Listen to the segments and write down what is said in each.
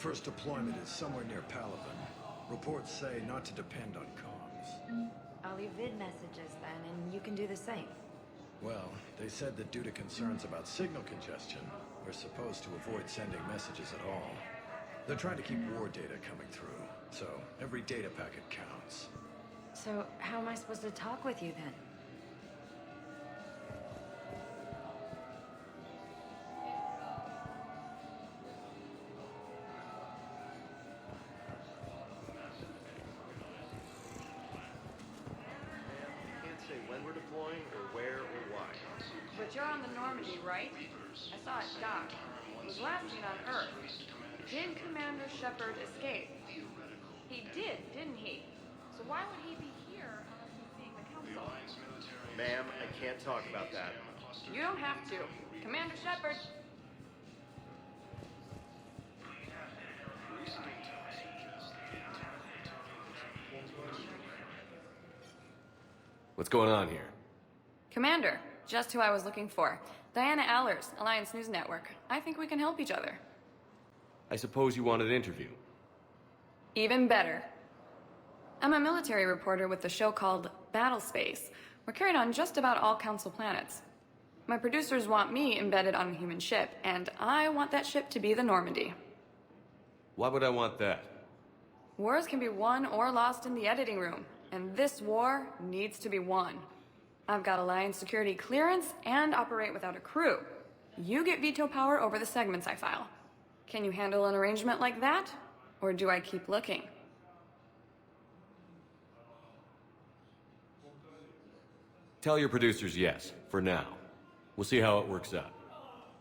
First deployment is somewhere near Palaven. Reports say not to depend on comms. I'll leave vid messages then, and you can do the same. Well, they said that due to concerns about signal congestion, we're supposed to avoid sending messages at all. They're trying to keep war data coming through, so every data packet counts. So, how am I supposed to talk with you then? But you're on the Normandy, right? I saw it dock. It was last seen on Earth. Did Commander Shepard escape? He did, didn't he? So why would he be here unless he's seeing the Council? Ma'am, I can't talk about that. You don't have to. Commander Shepard. What's going on here? Commander, just who I was looking for. Diana Allers, Alliance News Network. I think we can help each other. I suppose you want an interview. Even better. I'm a military reporter with the show called Battle Space. We're carried on just about all Council planets. My producers want me embedded on a human ship, and I want that ship to be the Normandy. Why would I want that? Wars can be won or lost in the editing room, and this war needs to be won. I've got Alliance security clearance and operate without a crew. You get veto power over the segments I file. Can you handle an arrangement like that? Or do I keep looking? Tell your producers yes, for now. We'll see how it works out.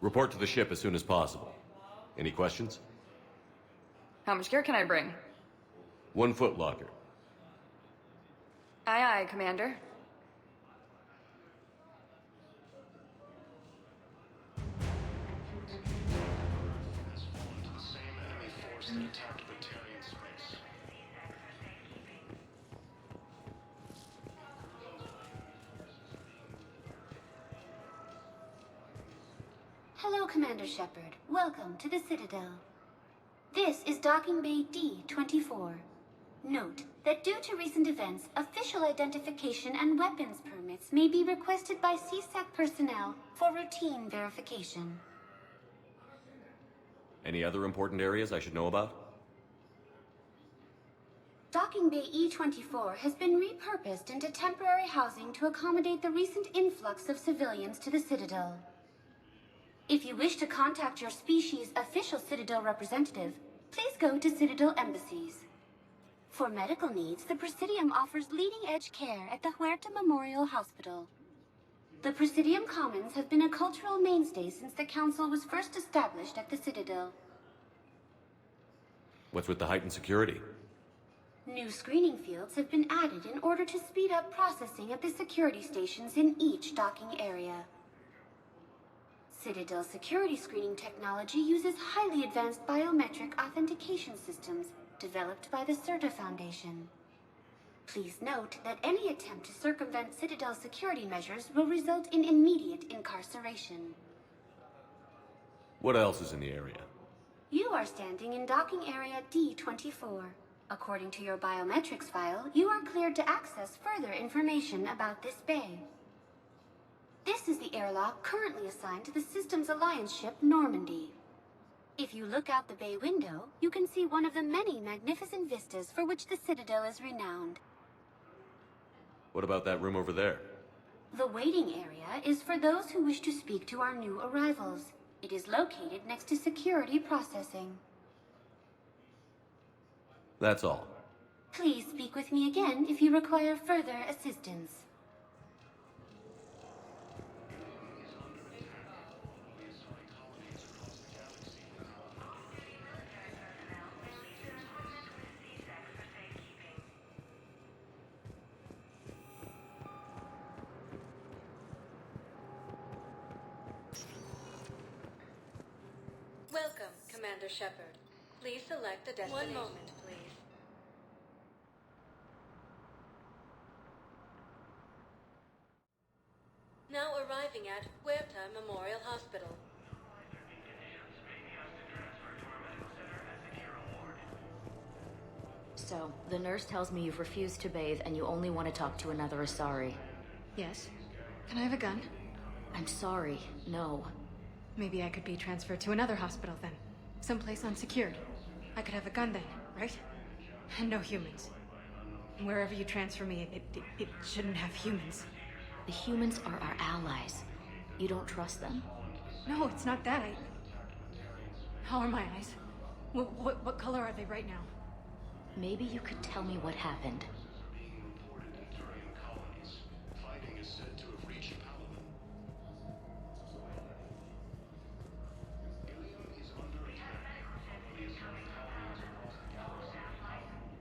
Report to the ship as soon as possible. Any questions? How much gear can I bring? 1 foot locker. Aye, aye, Commander. Hello, Commander Shepard. Welcome to the Citadel. This is Docking Bay D-24. Note that due to recent events, official identification and weapons permits may be requested by CSAC personnel for routine verification. Any other important areas I should know about? Docking Bay E-24 has been repurposed into temporary housing to accommodate the recent influx of civilians to the Citadel. If you wish to contact your species' official Citadel representative, please go to Citadel embassies. For medical needs, the Presidium offers leading-edge care at the Huerta Memorial Hospital. The Presidium Commons have been a cultural mainstay since the Council was first established at the Citadel. What's with the heightened security? New screening fields have been added in order to speed up processing at the security stations in each docking area. Citadel security screening technology uses highly advanced biometric authentication systems developed by the CERTA Foundation. Please note that any attempt to circumvent Citadel security measures will result in immediate incarceration. What else is in the area? You are standing in docking area D-24. According to your biometrics file, you are cleared to access further information about this bay. This is the airlock currently assigned to the Systems Alliance ship Normandy. If you look out the bay window, you can see one of the many magnificent vistas for which the Citadel is renowned. What about that room over there? The waiting area is for those who wish to speak to our new arrivals. It is located next to security processing. That's all. Please speak with me again if you require further assistance. Welcome, Commander Shepard. Please select a destination. 1 moment, please. Now arriving at Huerta Memorial Hospital. So, the nurse tells me you've refused to bathe and you only want to talk to another Asari. Yes. Can I have a gun? I'm sorry, no. Maybe I could be transferred to another hospital then. Someplace unsecured. I could have a gun then, right? And no humans. Wherever you transfer me, it shouldn't have humans. The humans are our allies. You don't trust them? No, it's not that. How are my eyes? What color are they right now? Maybe you could tell me what happened.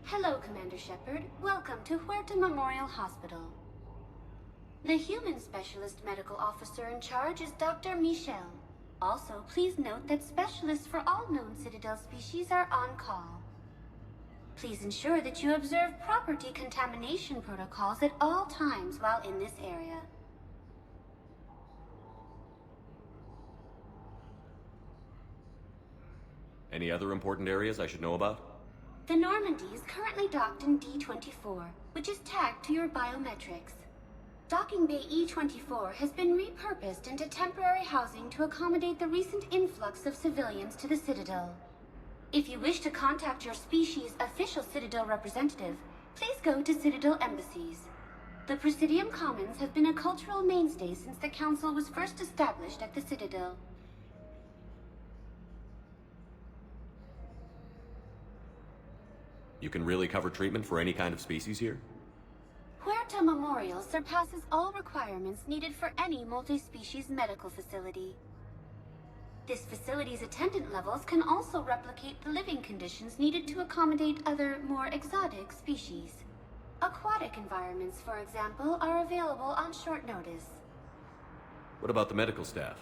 Hello, Commander Shepard. Welcome to Huerta Memorial Hospital. The human specialist medical officer in charge is Dr. Michel. Also, please note that specialists for all known Citadel species are on call. Please ensure that you observe proper decontamination protocols at all times while in this area. Any other important areas I should know about? The Normandy is currently docked in D-24, which is tagged to your biometrics. Docking Bay E-24 has been repurposed into temporary housing to accommodate the recent influx of civilians to the Citadel. If you wish to contact your species' official Citadel representative, please go to Citadel embassies. The Presidium Commons have been a cultural mainstay since the Council was first established at the Citadel. You can really cover treatment for any kind of species here? Huerta Memorial surpasses all requirements needed for any multi-species medical facility. This facility's attendant levels can also replicate the living conditions needed to accommodate other, more exotic species. Aquatic environments, for example, are available on short notice. What about the medical staff?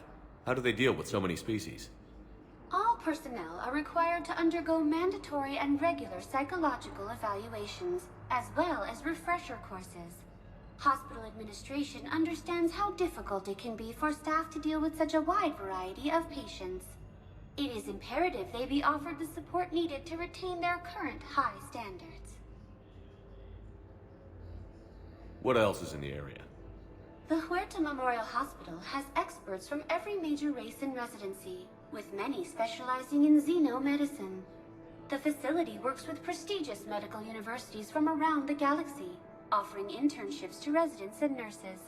How do they deal with so many species? All personnel are required to undergo mandatory and regular psychological evaluations, as well as refresher courses. Hospital administration understands how difficult it can be for staff to deal with such a wide variety of patients. It is imperative they be offered the support needed to retain their current high standards. What else is in the area? The Huerta Memorial Hospital has experts from every major race in residency, with many specializing in xenomedicine. The facility works with prestigious medical universities from around the galaxy, offering internships to residents and nurses.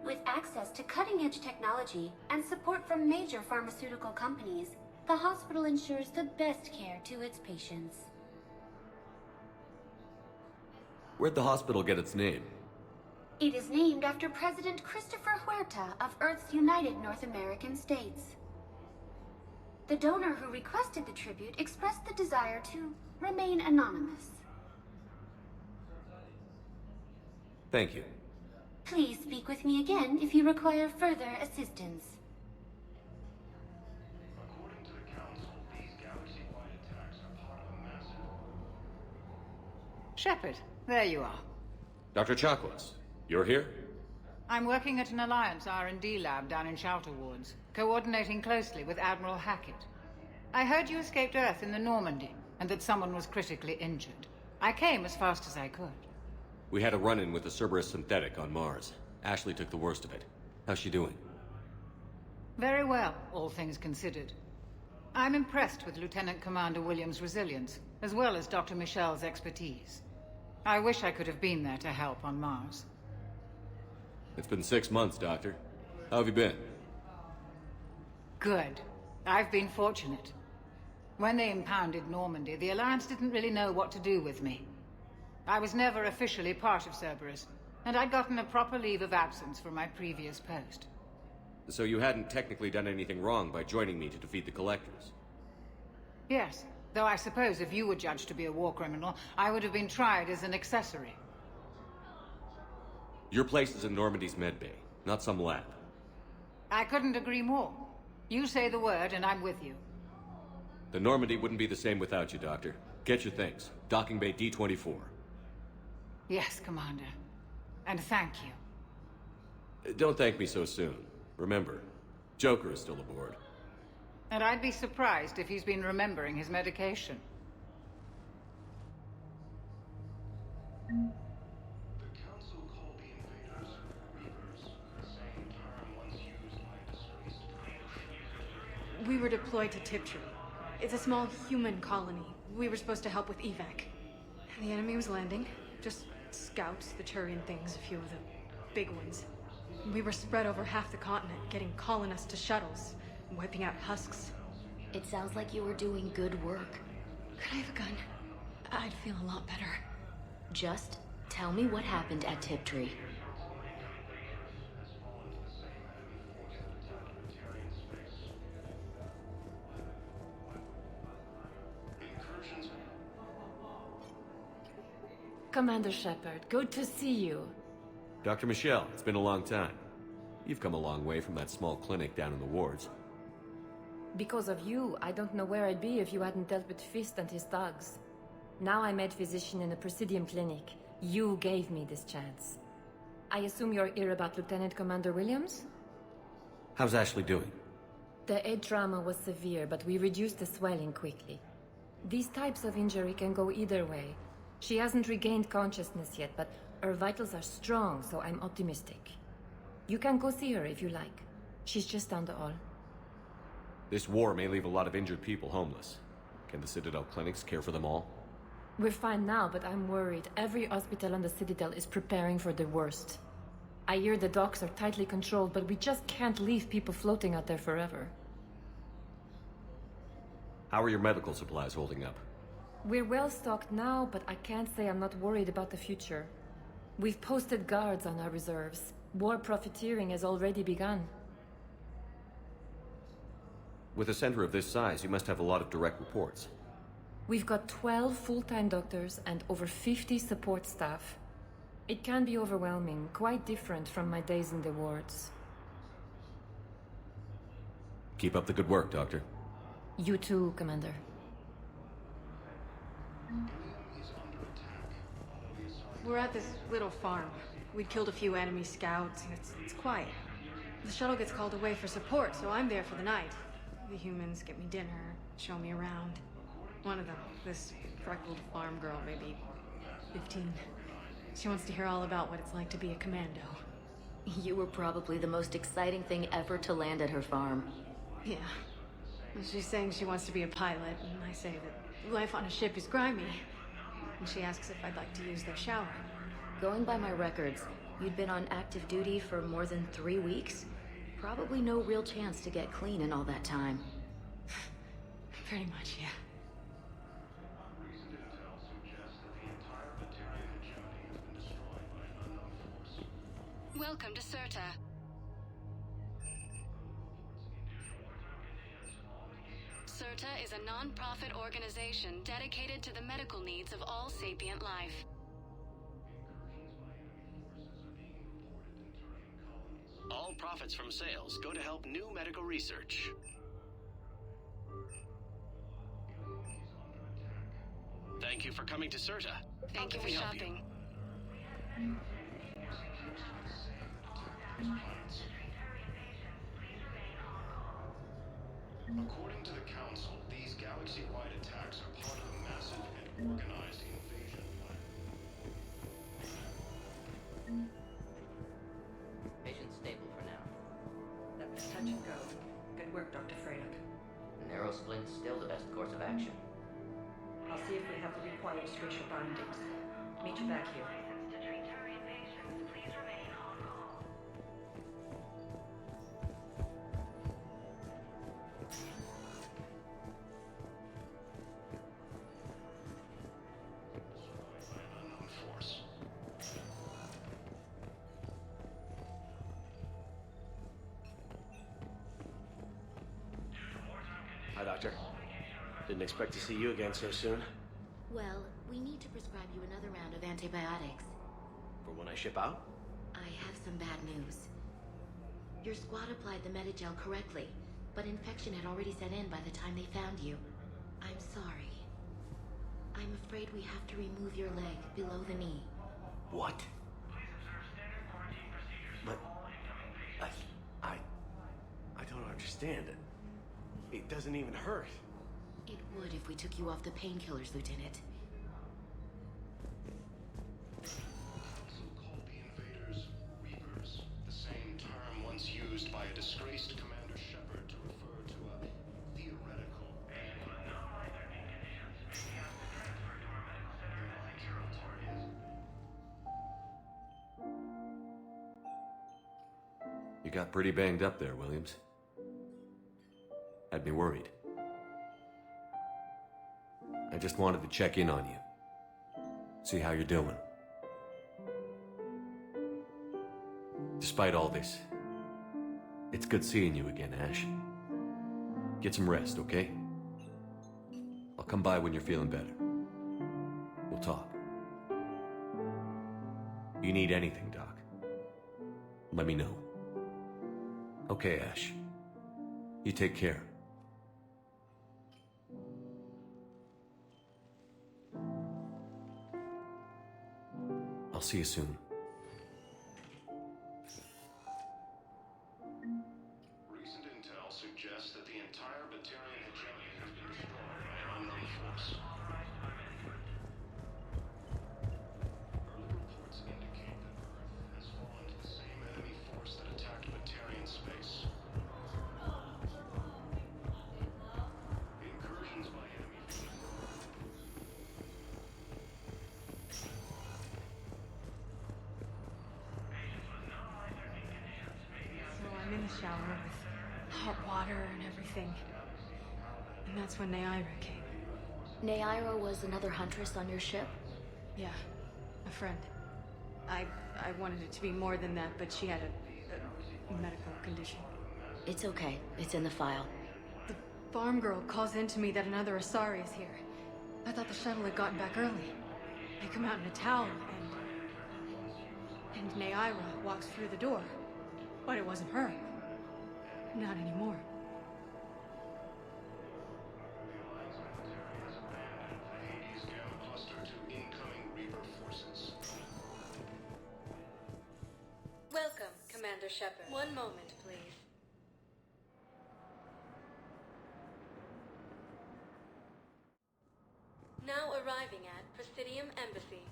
With access to cutting-edge technology and support from major pharmaceutical companies, the hospital ensures the best care to its patients. Where'd the hospital get its name? It is named after President Christopher Huerta of Earth's United North American States. The donor who requested the tribute expressed the desire to remain anonymous. Thank you. Please speak with me again if you require further assistance. According to the Council, these galaxy-wide attacks are part of a massive... Shepard, there you are. Dr. Chakwas, you're here? I'm working at an Alliance R&D lab down in Shelter Wards, coordinating closely with Admiral Hackett. I heard you escaped Earth in the Normandy, and that someone was critically injured. I came as fast as I could. We had a run-in with the Cerberus synthetic on Mars. Ashley took the worst of it. How's she doing? Very well, all things considered. I'm impressed with Lieutenant Commander Williams' resilience, as well as Dr. Michel's expertise. I wish I could have been there to help on Mars. It's been 6 months, Doctor. How have you been? Good. I've been fortunate. When they impounded Normandy, the Alliance didn't really know what to do with me. I was never officially part of Cerberus, and I'd gotten a proper leave of absence from my previous post. So you hadn't technically done anything wrong by joining me to defeat the Collectors? Yes, though I suppose if you were judged to be a war criminal, I would have been tried as an accessory. Your place is in Normandy's medbay, not some lab. I couldn't agree more. You say the word, and I'm with you. The Normandy wouldn't be the same without you, Doctor. Get your things. Docking Bay D-24. Yes, Commander. And thank you. Don't thank me so soon. Remember, Joker is still aboard. And I'd be surprised if he's been remembering his medication. The Council called the invaders Reapers, the same term once used by disgraced predators. We were deployed to Tiptree. It's a small human colony. We were supposed to help with evac. The enemy was landing. Just scouts, the Turian things, a few of the big ones. We were spread over half the continent, getting colonists to shuttles, wiping out husks. It sounds like you were doing good work. Could I have a gun? I'd feel a lot better. Just tell me what happened at Tiptree. Commander Shepard, good to see you. Dr. Michelle, it's been a long time. You've come a long way from that small clinic down in the wards. Because of you, I don't know where I'd be if you hadn't dealt with Fist and his thugs. Now I'm head physician in a Presidium clinic. You gave me this chance. I assume you're here about Lieutenant Commander Williams? How's Ashley doing? The head trauma was severe, but we reduced the swelling quickly. These types of injury can go either way. She hasn't regained consciousness yet, but her vitals are strong, so I'm optimistic. You can go see her if you like. She's just down the hall. This war may leave a lot of injured people homeless. Can the Citadel clinics care for them all? We're fine now, but I'm worried. Every hospital on the Citadel is preparing for the worst. I hear the docks are tightly controlled, but we just can't leave people floating out there forever. How are your medical supplies holding up? We're well stocked now, but I can't say I'm not worried about the future. We've posted guards on our reserves. War profiteering has already begun. With a center of this size, you must have a lot of direct reports. We've got 12 full-time doctors and over 50 support staff. It can be overwhelming, quite different from my days in the wards. Keep up the good work, Doctor. You too, Commander. We're at this little farm. We'd killed a few enemy scouts, and it's quiet. The shuttle gets called away for support, so I'm there for the night. The humans get me dinner, show me around. One of them, this freckled farm girl, maybe 15. She wants to hear all about what it's like to be a commando. You were probably the most exciting thing ever to land at her farm. Yeah. And she's saying she wants to be a pilot, and I say that life on a ship is grimy. And she asks if I'd like to use their shower. Going by my records, you'd been on active duty for more than 3 weeks. Probably no real chance to get clean in all that time. Pretty much, yeah. Welcome to Certa. Certa is a non-profit organization dedicated to the medical needs of all sapient life. All profits from sales go to help new medical research. Thank you for coming to Certa. Thank you for shopping. According to the Council, these galaxy-wide attacks are part of a massive and organized invasion plan. Patient's stable for now. That was touch and go. Good work, Dr. Freya. Narrow splint's still the best course of action. I'll see if we have the required spatial bindings. Meet you back here. Hi, Doctor. Didn't expect to see you again so soon. Well, we need to prescribe you another round of antibiotics. For when I ship out? I have some bad news. Your squad applied the Metagel correctly, but infection had already set in by the time they found you. I'm sorry. I'm afraid we have to remove your leg below the knee. What? But I don't understand it. It doesn't even hurt. It would if we took you off the painkillers, Lieutenant. You got pretty banged up there, Williams. Had me worried. I just wanted to check in on you. See how you're doing. Despite all this, it's good seeing you again, Ash. Get some rest, okay? I'll come by when you're feeling better. We'll talk. You need anything, Doc, let me know. Okay, Ash. You take care. I'll see you soon. Recent intel suggests that the entire Batarian hegemony has been destroyed by an unknown force. Early reports indicate that Earth has fallen to the same enemy force that attacked Batarian space. Incursions by enemy So I'm in the shower with hot water and everything. And that's when Neaira came. Neaira was another huntress on your ship? Yeah, a friend. I wanted it to be more than that, but she had a medical condition. It's okay. It's in the file. The farm girl calls in to me that another Asari is here. I thought the shuttle had gotten back early. I come out in a towel, and Neaira walks through the door. But it wasn't her. Not anymore. Hades Gamma Cluster to incoming Reaper forces. Welcome, Commander Shepard. One moment, please. Now arriving at Presidium Embassy.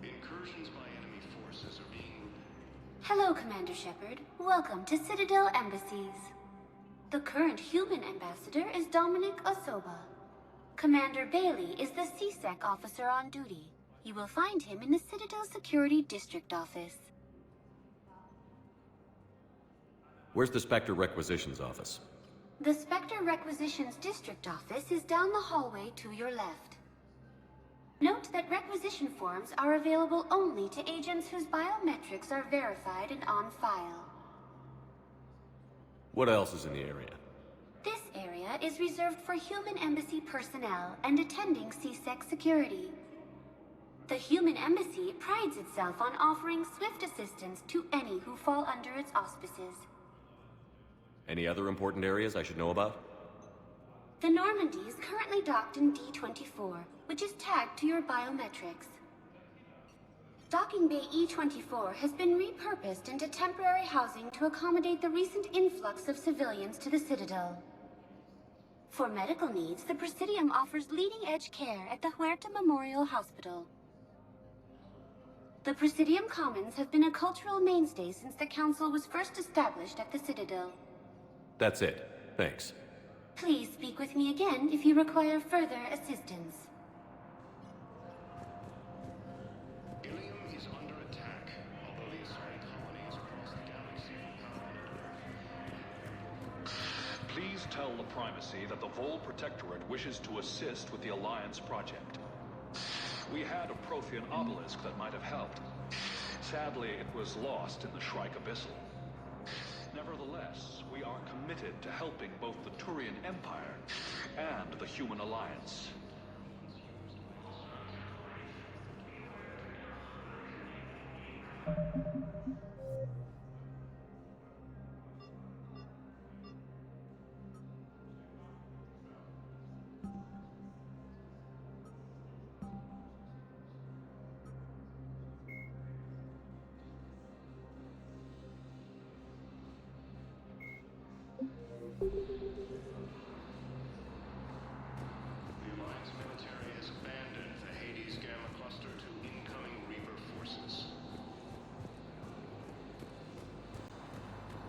Incursions by enemy forces are being... Hello, Commander Shepard. Welcome to Citadel Embassies. The current human ambassador is Dominic Osoba. Commander Bailey is the CSEC officer on duty. You will find him in the Citadel Security District office. Where's the Spectre Requisitions office? The Spectre Requisitions District office is down the hallway to your left. Note that requisition forms are available only to agents whose biometrics are verified and on file. What else is in the area? This area is reserved for human embassy personnel and attending CSEC security. The human embassy prides itself on offering swift assistance to any who fall under its auspices. Any other important areas I should know about? The Normandy is currently docked in D-24, which is tagged to your biometrics. Docking Bay E-24 has been repurposed into temporary housing to accommodate the recent influx of civilians to the Citadel. For medical needs, the Presidium offers leading-edge care at the Huerta Memorial Hospital. The Presidium Commons have been a cultural mainstay since the Council was first established at the Citadel. That's it. Thanks. Please speak with me again if you require further assistance. Ilium is under attack, although the Asari colonies across the galaxy have powered. Please tell the Primacy that the Vol Protectorate wishes to assist with the Alliance project. We had a Prothean obelisk that might have helped. Sadly, it was lost in the Shrike Abyssal. Nevertheless, we are committed to helping both the Turian Empire and the Human Alliance. The Alliance military has abandoned the Hades Gamma Cluster to incoming Reaper forces.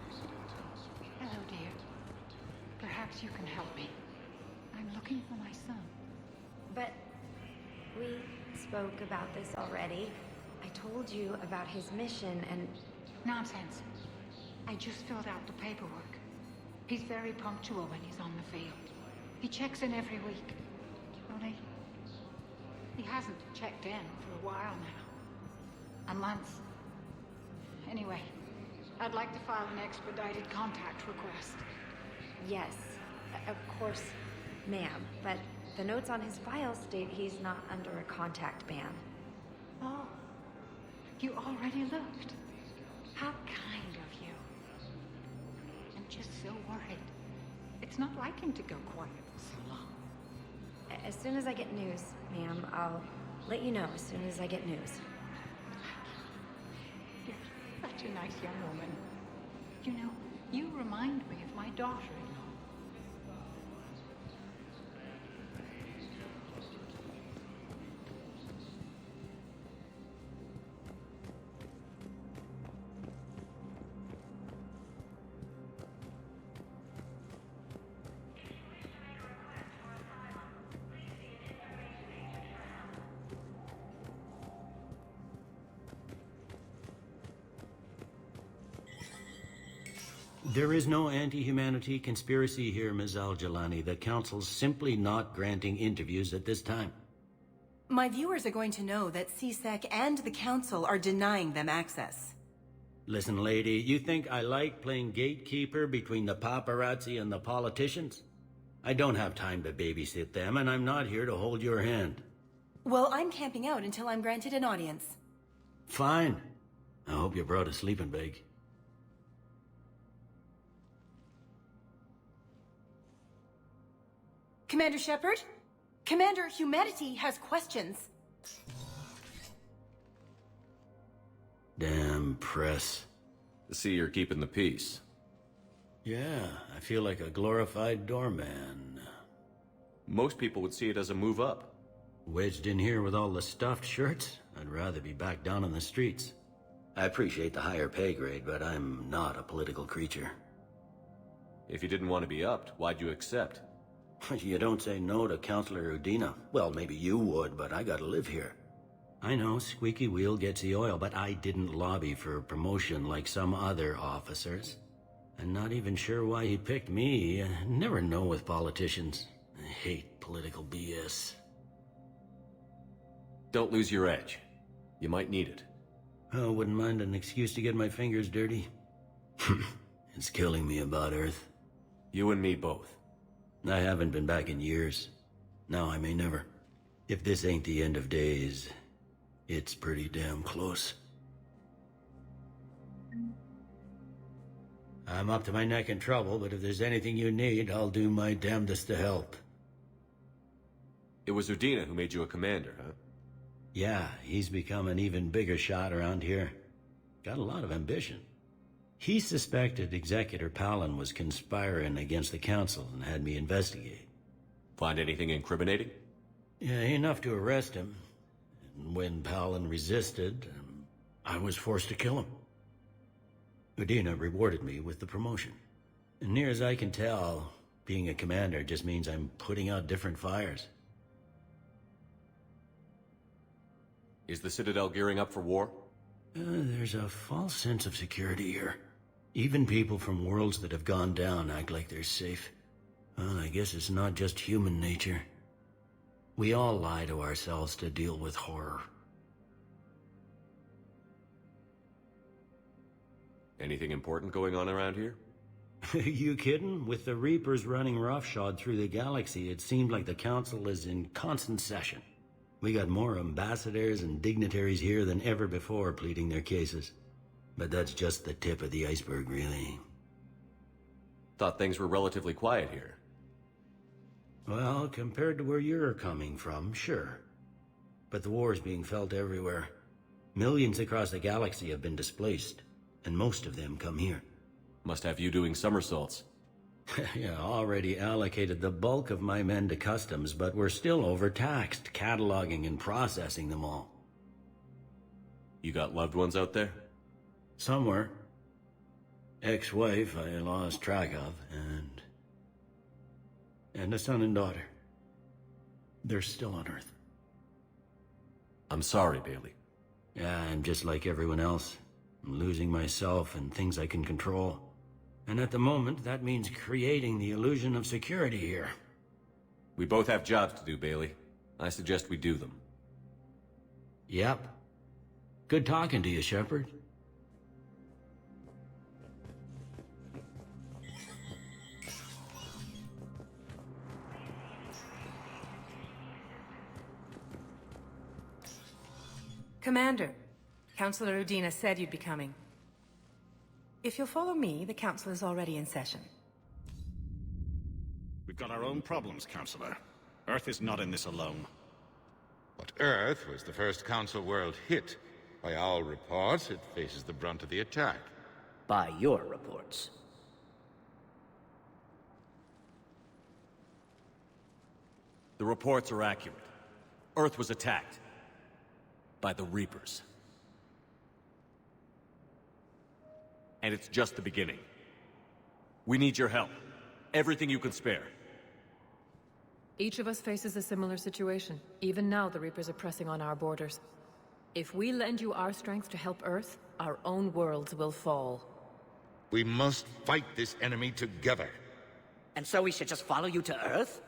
Recent intel suggests... Hello, dear. Perhaps you can help me. I'm looking for my son. But we spoke about this already. I told you about his mission and... Nonsense. I just filled out the paperwork. He's very punctual when he's on the field. He checks in every week. Only... he hasn't checked in for a while now. A month. Anyway, I'd like to file an expedited contact request. Yes, of course, ma'am. But the notes on his file state he's not under a contact ban. Oh, you already looked. How kind of you. I'm just so worried. It's not like him to go quiet for so long. As soon as I get news, ma'am, I'll let you know as soon as I get news. You're such a nice young woman. You know, you remind me of my daughter-in-law. There is no anti-humanity conspiracy here, Ms. Al-Jalani. The Council's simply not granting interviews at this time. My viewers are going to know that CSEC and the Council are denying them access. Listen, lady, you think I like playing gatekeeper between the paparazzi and the politicians? I don't have time to babysit them, and I'm not here to hold your hand. Well, I'm camping out until I'm granted an audience. Fine. I hope you brought a sleeping bag. Commander Shepard? Commander Humanity has questions. Damn press. See, you're keeping the peace. Yeah, I feel like a glorified doorman. Most people would see it as a move up. Wedged in here with all the stuffed shirts? I'd rather be back down on the streets. I appreciate the higher pay grade, but I'm not a political creature. If you didn't want to be upped, why'd you accept? You don't say no to Counselor Udina. Well, maybe you would, but I gotta live here. I know, squeaky wheel gets the oil, but I didn't lobby for a promotion like some other officers. I'm not even sure why he picked me. I never know with politicians. I hate political BS. Don't lose your edge. You might need it. Oh, wouldn't mind an excuse to get my fingers dirty. It's killing me about Earth. You and me both. I haven't been back in years. Now I may never. If this ain't the end of days, it's pretty damn close. I'm up to my neck in trouble, but if there's anything you need, I'll do my damnedest to help. It was Udina who made you a commander, huh? Yeah, he's become an even bigger shot around here. Got a lot of ambition. He suspected Executor Palin was conspiring against the Council and had me investigate. Find anything incriminating? Yeah, enough to arrest him. And when Palin resisted, I was forced to kill him. Udina rewarded me with the promotion. And near as I can tell, being a commander just means I'm putting out different fires. Is the Citadel gearing up for war? There's a false sense of security here. Even people from worlds that have gone down act like they're safe. Well, I guess it's not just human nature. We all lie to ourselves to deal with horror. Anything important going on around here? You kidding? With the Reapers running roughshod through the galaxy, it seemed like the Council is in constant session. We got more ambassadors and dignitaries here than ever before pleading their cases. But that's just the tip of the iceberg, really. Thought things were relatively quiet here. Well, compared to where you're coming from, sure. But the war's being felt everywhere. Millions across the galaxy have been displaced, and most of them come here. Must have you doing somersaults. Yeah, already allocated the bulk of my men to customs, but we're still overtaxed, cataloging and processing them all. You got loved ones out there? Somewhere. Ex-wife I lost track of, and a son and daughter. They're still on Earth. I'm sorry, Bailey. Yeah, I'm just like everyone else. I'm losing myself and things I can control. And at the moment, that means creating the illusion of security here. We both have jobs to do, Bailey. I suggest we do them. Yep. Good talking to you, Shepard. Commander, Councilor Udina said you'd be coming. If you'll follow me, the council is already in session. We've got our own problems, Counselor. Earth is not in this alone. But Earth was the first Council world hit. By all reports, it faces the brunt of the attack. By your reports. The reports are accurate. Earth was attacked. By the Reapers. And it's just the beginning. We need your help. Everything you can spare. Each of us faces a similar situation. Even now, the Reapers are pressing on our borders. If we lend you our strength to help Earth, our own worlds will fall. We must fight this enemy together. And so we should just follow you to Earth?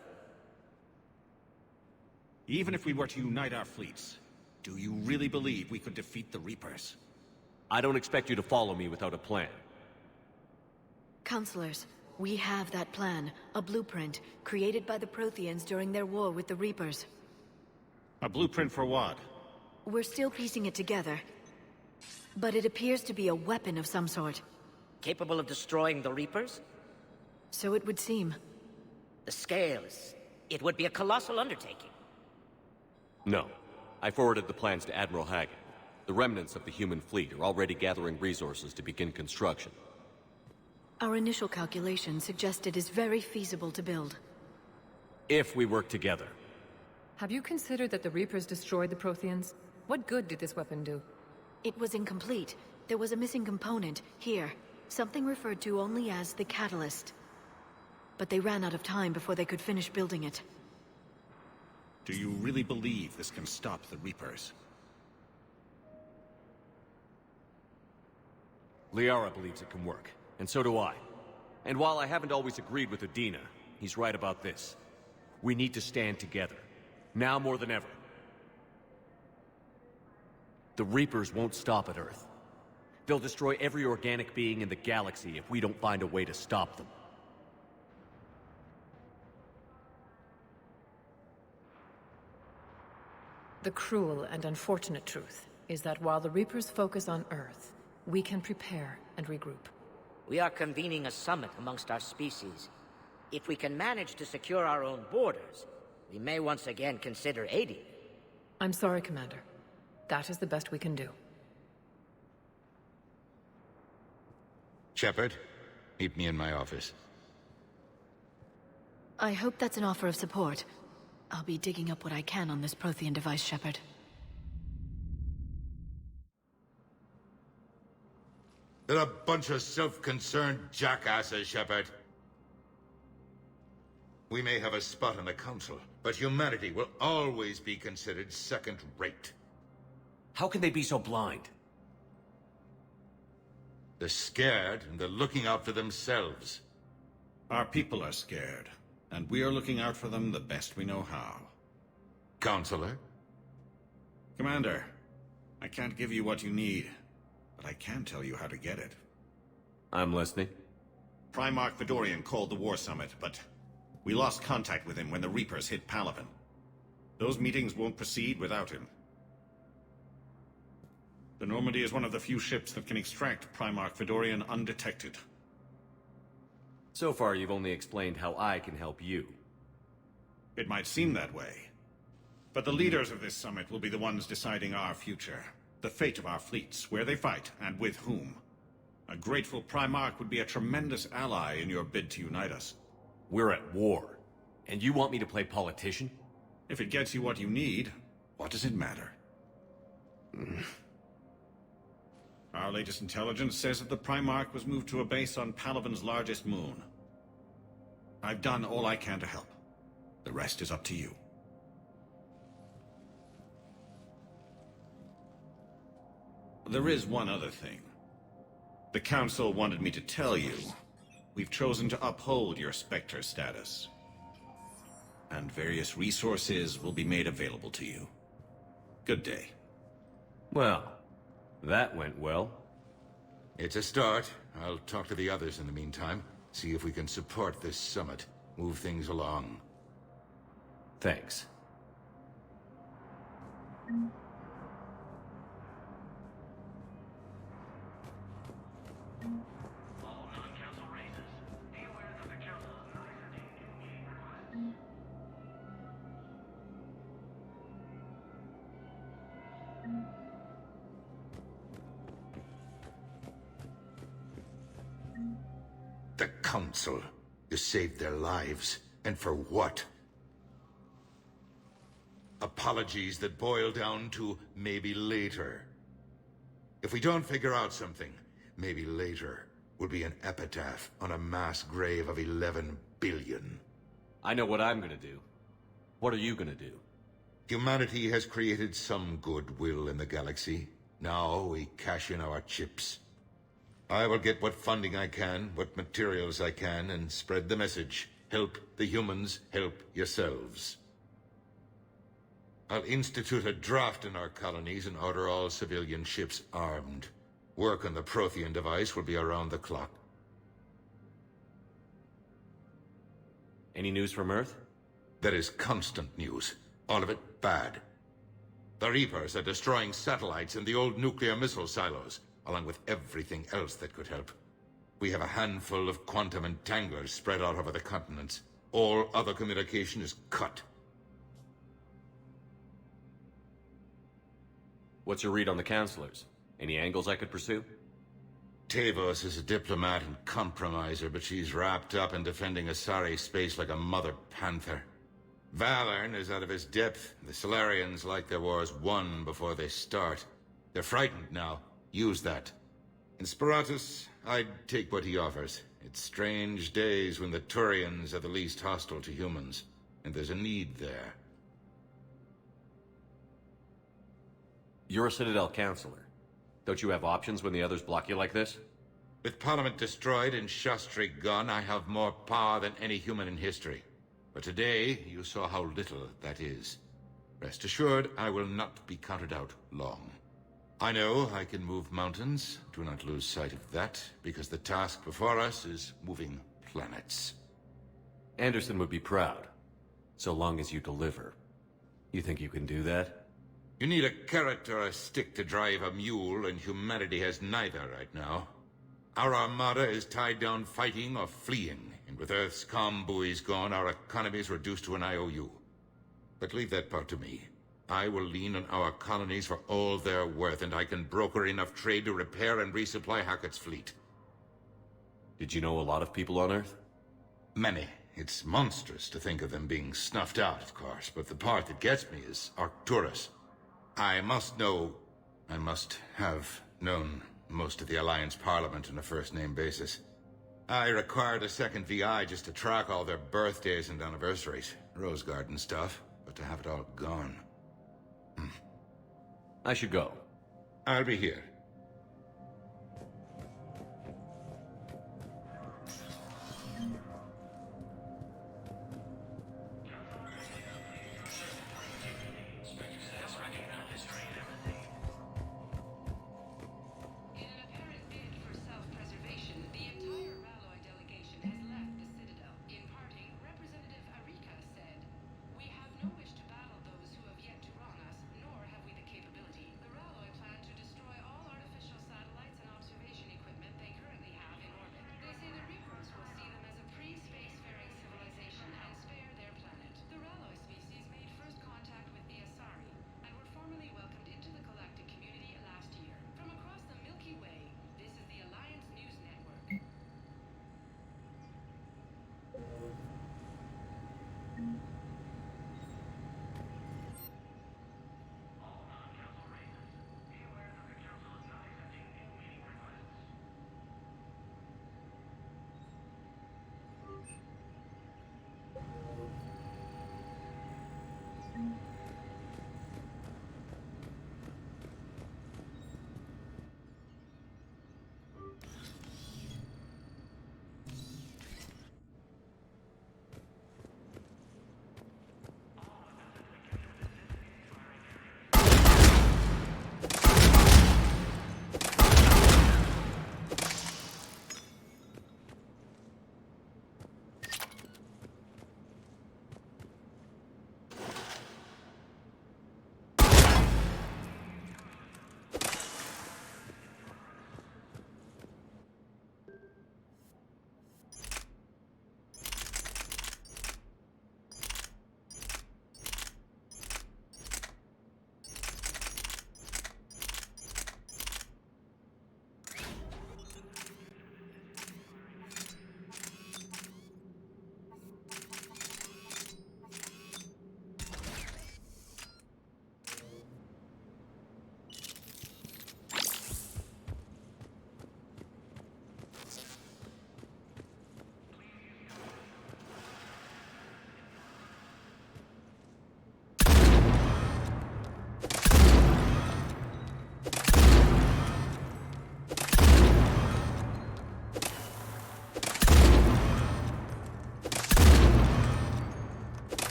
Even if we were to unite our fleets, do you really believe we could defeat the Reapers? I don't expect you to follow me without a plan. Counselors, we have that plan. A blueprint, created by the Protheans during their war with the Reapers. A blueprint for what? We're still piecing it together. But it appears to be a weapon of some sort. Capable of destroying the Reapers? So it would seem. The scales. It would be a colossal undertaking. No. I forwarded the plans to Admiral Haggett. The remnants of the human fleet are already gathering resources to begin construction. Our initial calculations suggest it is very feasible to build. If we work together. Have you considered that the Reapers destroyed the Protheans? What good did this weapon do? It was incomplete. There was a missing component, here. Something referred to only as the catalyst. But they ran out of time before they could finish building it. Do you really believe this can stop the Reapers? Liara believes it can work, and so do I. And while I haven't always agreed with Udina, he's right about this. We need to stand together. Now more than ever. The Reapers won't stop at Earth. They'll destroy every organic being in the galaxy if we don't find a way to stop them. The cruel and unfortunate truth is that while the Reapers focus on Earth, we can prepare and regroup. We are convening a summit amongst our species. If we can manage to secure our own borders, we may once again consider aiding. I'm sorry, Commander. That is the best we can do. Shepard, meet me in my office. I hope that's an offer of support. I'll be digging up what I can on this Prothean device, Shepard. They're a bunch of self-concerned jackasses, Shepard. We may have a spot in the Council, but humanity will always be considered second-rate. How can they be so blind? They're scared, and they're looking out for themselves. Our people are scared, and we are looking out for them the best we know how. Counselor? Commander, I can't give you what you need, but I can tell you how to get it. I'm listening. Primarch Fedorian called the War Summit, but we lost contact with him when the Reapers hit Palaven. Those meetings won't proceed without him. The Normandy is one of the few ships that can extract Primarch Fedorian undetected. So far, you've only explained how I can help you. It might seem that way. But the leaders of this summit will be the ones deciding our future. The fate of our fleets, where they fight, and with whom. A grateful Primarch would be a tremendous ally in your bid to unite us. We're at war. And you want me to play politician? If it gets you what you need, what does it matter? Our latest intelligence says that the Primarch was moved to a base on Palaven's largest moon. I've done all I can to help. The rest is up to you. There is one other thing. The Council wanted me to tell you, we've chosen to uphold your Spectre status. And various resources will be made available to you. Good day. Well, that went well. It's a start. I'll talk to the others in the meantime. See if we can support this summit. Move things along. Thanks. The Council. You saved their lives. And for what? Apologies that boil down to maybe later. If we don't figure out something, maybe later will be an epitaph on a mass grave of 11 billion. I know what I'm gonna do. What are you gonna do? Humanity has created some goodwill in the galaxy. Now we cash in our chips. I will get what funding I can, what materials I can, and spread the message. Help the humans, help yourselves. I'll institute a draft in our colonies and order all civilian ships armed. Work on the Prothean device will be around the clock. Any news from Earth? There is constant news. All of it bad. The Reapers are destroying satellites and the old nuclear missile silos, along with everything else that could help. We have a handful of quantum entanglers spread out over the continents. All other communication is cut. What's your read on the counselors? Any angles I could pursue? Tavos is a diplomat and compromiser, but she's wrapped up in defending Asari space like a mother panther. Valern is out of his depth. The Solarians like their wars won before they start. They're frightened now. Use that. In Sparatus, I'd take what he offers. It's strange days when the Turians are the least hostile to humans, and there's a need there. You're a Citadel counselor. Don't you have options when the others block you like this? With Parliament destroyed and Shastri gone, I have more power than any human in history. But today, you saw how little that is. Rest assured, I will not be counted out long. I know I can move mountains. Do not lose sight of that, because the task before us is moving planets. Anderson would be proud, so long as you deliver. You think you can do that? You need a carrot or a stick to drive a mule, and humanity has neither right now. Our armada is tied down fighting or fleeing, and with Earth's comm buoys gone, our economy is reduced to an IOU. But leave that part to me. I will lean on our colonies for all they're worth, and I can broker enough trade to repair and resupply Hackett's fleet. Did you know a lot of people on Earth? Many. It's monstrous to think of them being snuffed out, of course, but the part that gets me is Arcturus. I must have known most of the Alliance Parliament on a first-name basis. I required a second VI just to track all their birthdays and anniversaries. Rose Garden stuff, but to have it all gone. I should go. I'll be here.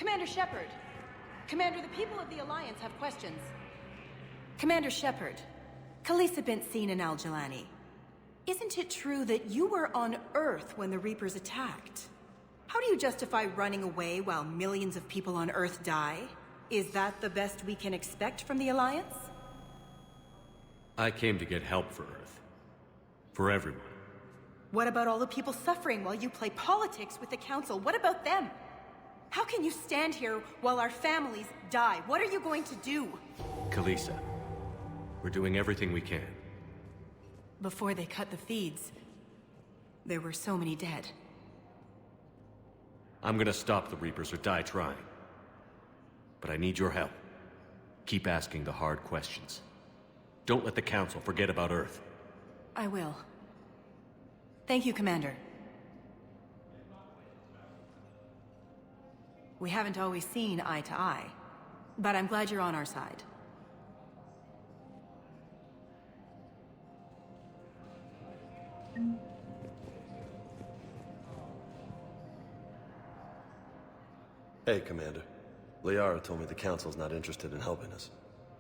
Commander Shepard! Commander, the people of the Alliance have questions. Commander Shepard, Khaleesa bint Seen and Al-Jalani. Isn't it true that you were on Earth when the Reapers attacked? How do you justify running away while millions of people on Earth die? Is that the best we can expect from the Alliance? I came to get help for Earth. For everyone. What about all the people suffering while you play politics with the Council? What about them? How can you stand here while our families die? What are you going to do? Khaleesa, we're doing everything we can. Before they cut the feeds, there were so many dead. I'm gonna stop the Reapers or die trying. But I need your help. Keep asking the hard questions. Don't let the Council forget about Earth. I will. Thank you, Commander. We haven't always seen eye to eye, but I'm glad you're on our side. Hey, Commander. Liara told me the Council's not interested in helping us.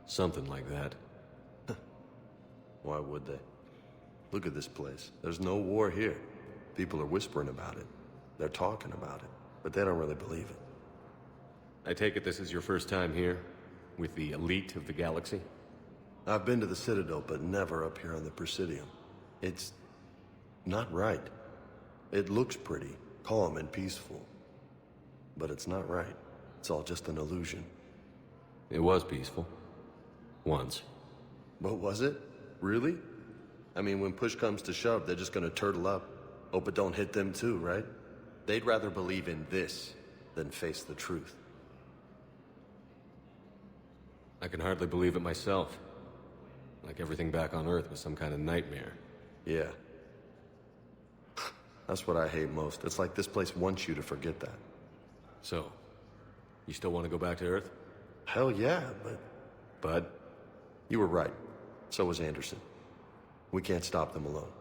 Something like that. Why would they? Look at this place. There's no war here. People are whispering about it. They're talking about it, but they don't really believe it. I take it this is your first time here? With the elite of the galaxy? I've been to the Citadel, but never up here on the Presidium. It's not right. It looks pretty, calm and peaceful. But it's not right. It's all just an illusion. It was peaceful. Once. But was it? Really? I mean, when push comes to shove, they're just gonna turtle up. Hope it don't hit them too, right? They'd rather believe in this than face the truth. I can hardly believe it myself. Like everything back on Earth was some kind of nightmare. Yeah. That's what I hate most. It's like this place wants you to forget that. So, you still want to go back to Earth? Hell yeah, but... You were right. So was Anderson. We can't stop them alone.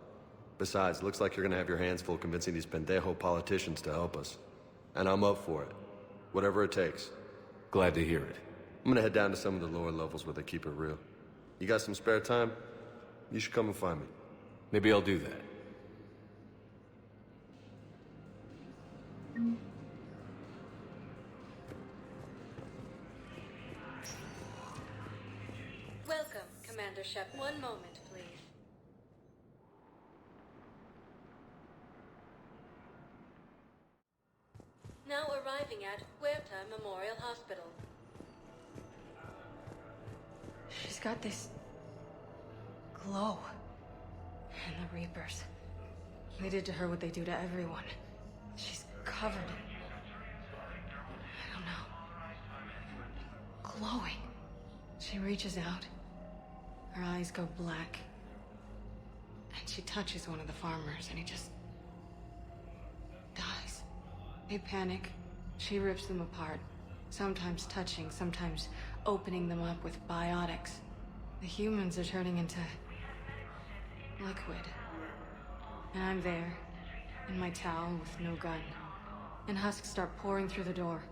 Besides, looks like you're gonna have your hands full convincing these pendejo politicians to help us. And I'm up for it. Whatever it takes. Glad to hear it. I'm gonna head down to some of the lower levels where they keep it real. You got some spare time? You should come and find me. Maybe I'll do that. Welcome, Commander Shep. One moment, please. Now arriving at Huerta Memorial Hospital. She's got this glow. And the Reapers. They did to her what they do to everyone. She's covered in... I don't know. Glowing. She reaches out. Her eyes go black. And she touches one of the farmers, and he just... dies. They panic. She rips them apart. Sometimes touching, sometimes opening them up with biotics. The humans are turning into... liquid. And I'm there, in my towel with no gun. And husks start pouring through the door.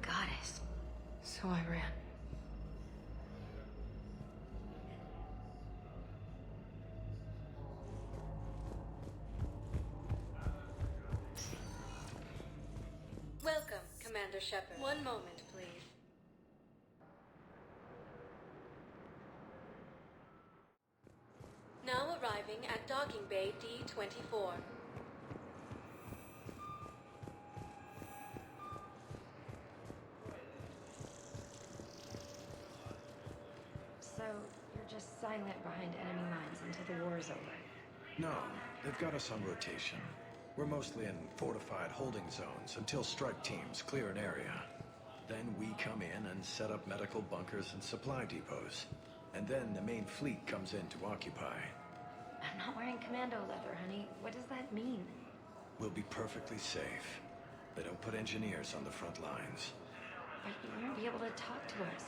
Goddess. So I ran. Welcome, Commander Shepard. One moment, please. Now arriving at Docking Bay D-24. So, you're just silent behind enemy lines until the war is over? No, they've got us on rotation. We're mostly in fortified holding zones until strike teams clear an area. Then we come in and set up medical bunkers and supply depots. And then the main fleet comes in to occupy. I'm not wearing commando leather, honey. What does that mean? We'll be perfectly safe. They don't put engineers on the front lines. But you won't be able to talk to us.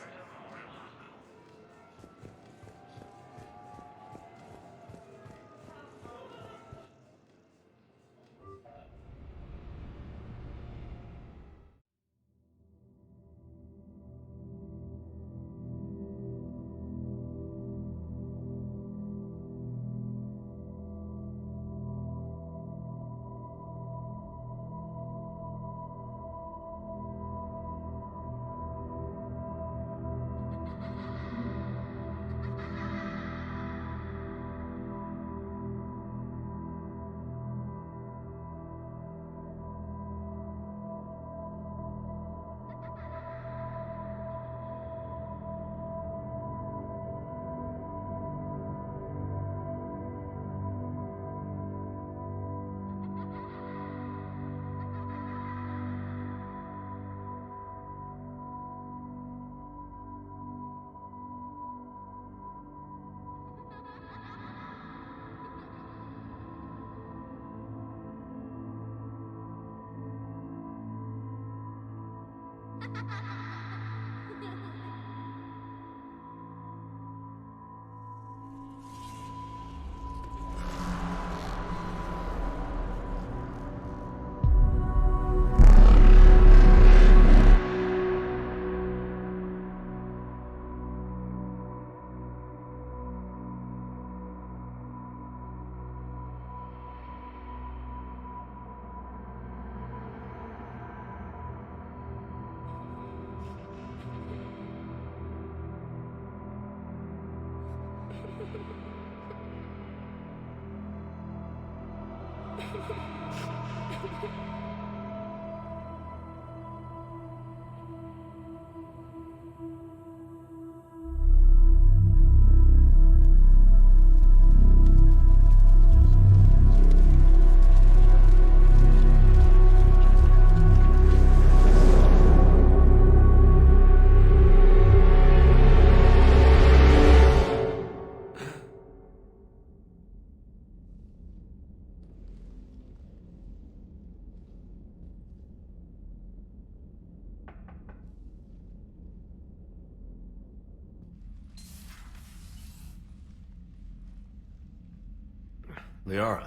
Liara,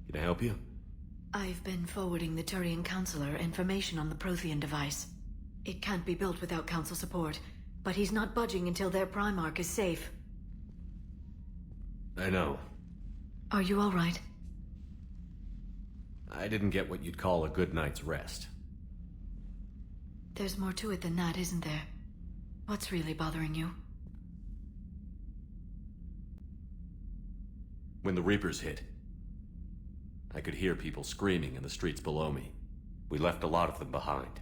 can I help you? I've been forwarding the Turian Counselor information on the Prothean device. It can't be built without Council support, but he's not budging until their Primarch is safe. I know. Are you all right? I didn't get what you'd call a good night's rest. There's more to it than that, isn't there? What's really bothering you? When the Reapers hit, I could hear people screaming in the streets below me. We left a lot of them behind.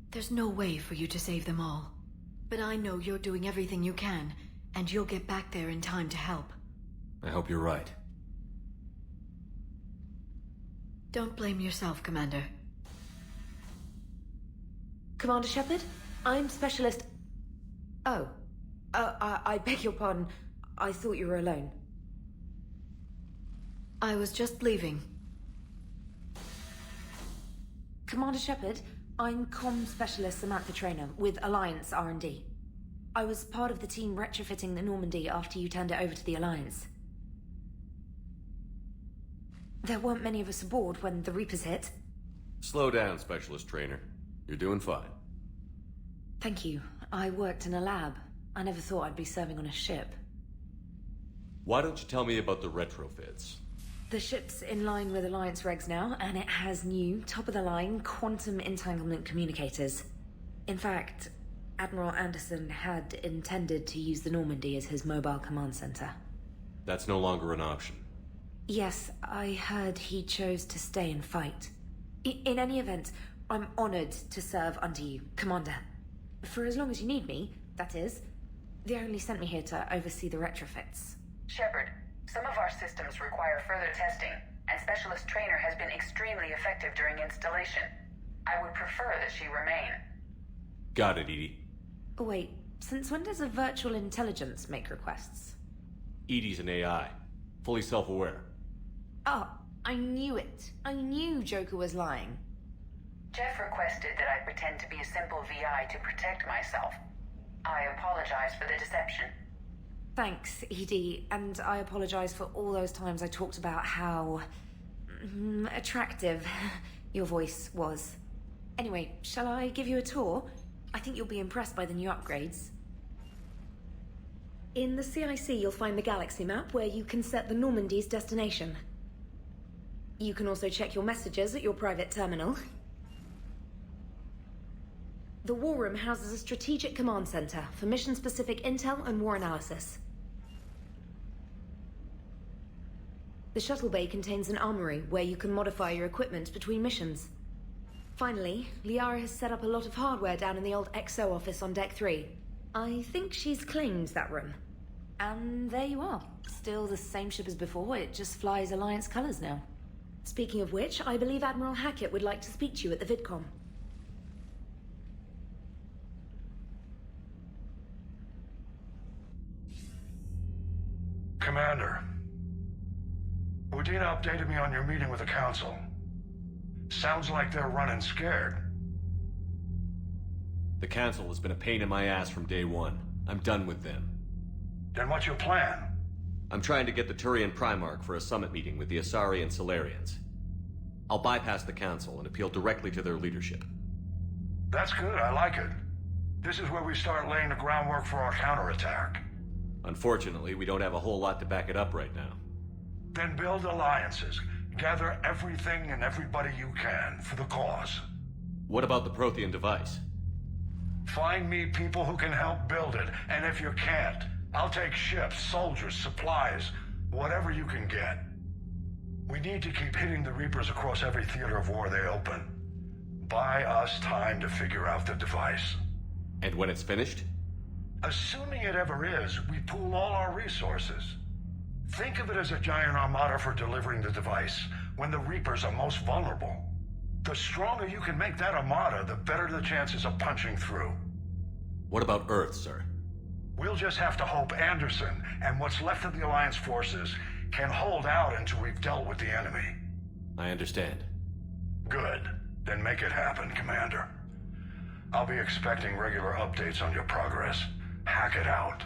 There's no way for you to save them all. But I know you're doing everything you can, and you'll get back there in time to help. I hope you're right. Don't blame yourself, Commander. Commander Shepard, I'm Specialist... Oh. I beg your pardon. I thought you were alone. I was just leaving. Commander Shepard, I'm Comm Specialist Samantha Traynor with Alliance R&D. I was part of the team retrofitting the Normandy after you turned it over to the Alliance. There weren't many of us aboard when the Reapers hit. Slow down, Specialist Trainer. You're doing fine. Thank you. I worked in a lab. I never thought I'd be serving on a ship. Why don't you tell me about the retrofits? The ship's in line with Alliance regs now, and it has new, top-of-the-line quantum entanglement communicators. In fact, Admiral Anderson had intended to use the Normandy as his mobile command center. That's no longer an option. Yes, I heard he chose to stay and fight. In any event, I'm honored to serve under you, Commander. For as long as you need me, that is. They only sent me here to oversee the retrofits. Shepard, some of our systems require further testing, and Specialist Trainer has been extremely effective during installation. I would prefer that she remain. Got it, Edie. Oh, wait, since when does a virtual intelligence make requests? Edie's an AI. Fully self-aware. Oh, I knew it. I knew Joker was lying. Jeff requested that I pretend to be a simple VI to protect myself. I apologize for the deception. Thanks, Edie, and I apologize for all those times I talked about how... attractive your voice was. Anyway, shall I give you a tour? I think you'll be impressed by the new upgrades. In the CIC, you'll find the galaxy map where you can set the Normandy's destination. You can also check your messages at your private terminal. The War Room houses a strategic command center for mission-specific intel and war analysis. The shuttle bay contains an armory where you can modify your equipment between missions. Finally, Liara has set up a lot of hardware down in the old XO office on Deck 3. I think she's claimed that room. And there you are. Still the same ship as before, it just flies Alliance colors now. Speaking of which, I believe Admiral Hackett would like to speak to you at the VidCom. Commander, Udina updated me on your meeting with the Council. Sounds like they're running scared. The Council has been a pain in my ass from day one. I'm done with them. Then what's your plan? I'm trying to get the Turian Primarch for a summit meeting with the Asari and Solarians. I'll bypass the Council and appeal directly to their leadership. That's good, I like it. This is where we start laying the groundwork for our counterattack. Unfortunately, we don't have a whole lot to back it up right now. Then build alliances. Gather everything and everybody you can for the cause. What about the Prothean device? Find me people who can help build it, and if you can't, I'll take ships, soldiers, supplies, whatever you can get. We need to keep hitting the Reapers across every theater of war they open. Buy us time to figure out the device. And when it's finished? Assuming it ever is, we pool all our resources. Think of it as a giant armada for delivering the device, when the Reapers are most vulnerable. The stronger you can make that armada, the better the chances of punching through. What about Earth, sir? We'll just have to hope Anderson and what's left of the Alliance forces can hold out until we've dealt with the enemy. I understand. Good. Then make it happen, Commander. I'll be expecting regular updates on your progress. Hack it out.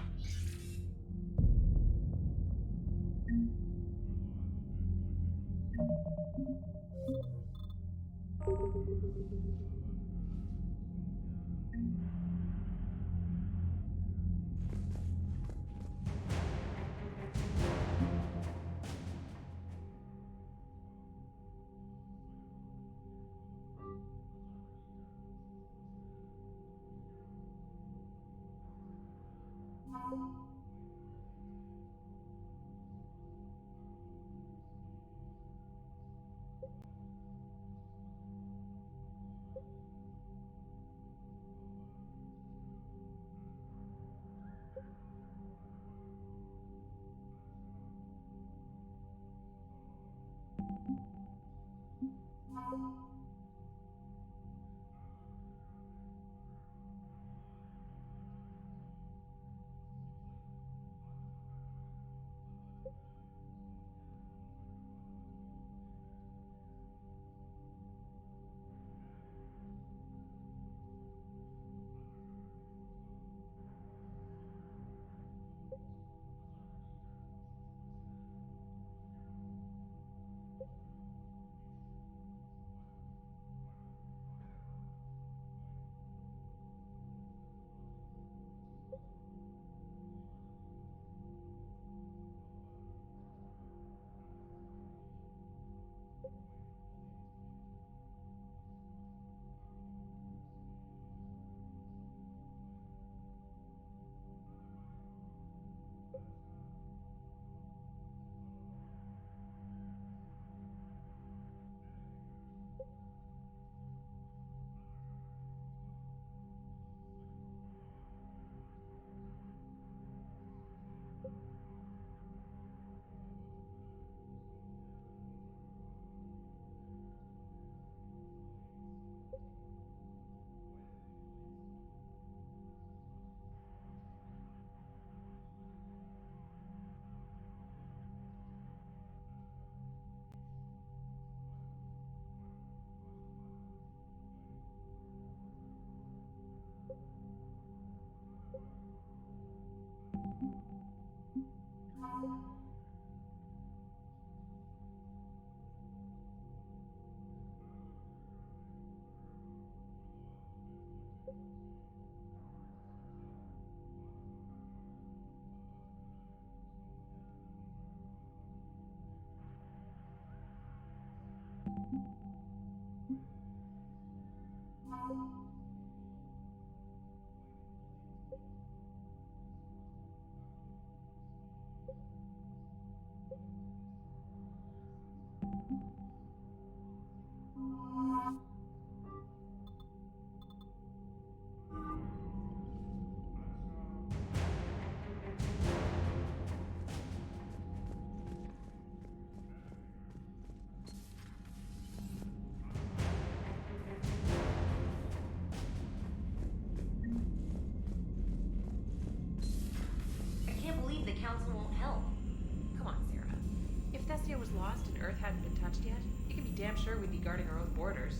Was lost and Earth hadn't been touched yet, you can be damn sure we'd be guarding our own borders.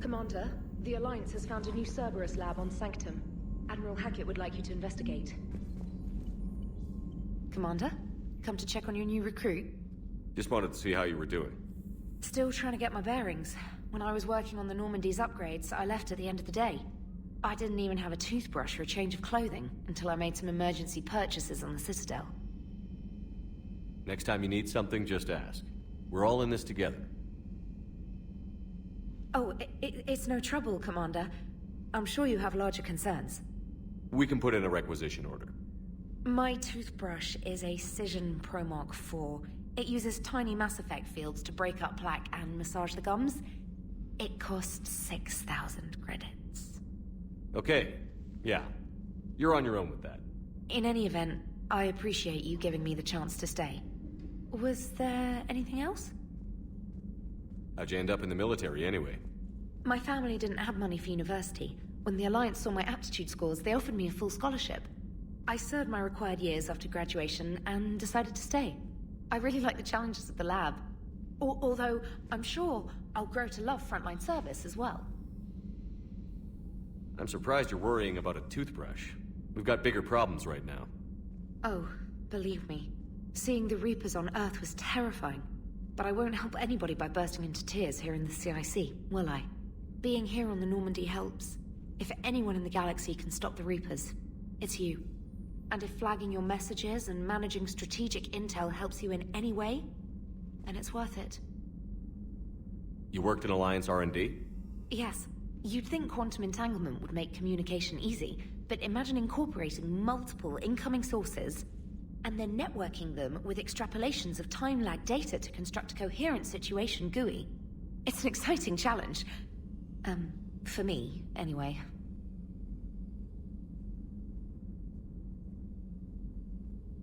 Commander, the Alliance has found a new Cerberus lab on Sanctum. Admiral Hackett would like you to investigate. Commander, come to check on your new recruit? Just wanted to see how you were doing. Still trying to get my bearings. When I was working on the Normandy's upgrades, I left at the end of the day. I didn't even have a toothbrush or a change of clothing until I made some emergency purchases on the Citadel. Next time you need something, just ask. We're all in this together. Oh, it's no trouble, Commander. I'm sure you have larger concerns. We can put in a requisition order. My toothbrush is a Cision Pro Mark IV. It uses tiny Mass Effect fields to break up plaque and massage the gums. It costs 6,000 credits. Okay, yeah. You're on your own with that. In any event, I appreciate you giving me the chance to stay. Was there anything else? How'd you end up in the military anyway? My family didn't have money for university. When the Alliance saw my aptitude scores, they offered me a full scholarship. I served my required years after graduation and decided to stay. I really like the challenges of the lab. Although, I'm sure I'll grow to love frontline service as well. I'm surprised you're worrying about a toothbrush. We've got bigger problems right now. Oh, believe me. Seeing the Reapers on Earth was terrifying. But I won't help anybody by bursting into tears here in the CIC, will I? Being here on the Normandy helps. If anyone in the galaxy can stop the Reapers, it's you. And if flagging your messages and managing strategic intel helps you in any way, then it's worth it. You worked in Alliance R&D? Yes. You'd think quantum entanglement would make communication easy, but imagine incorporating multiple incoming sources and then networking them with extrapolations of time-lag data to construct a coherent situation GUI. It's an exciting challenge. For me, anyway.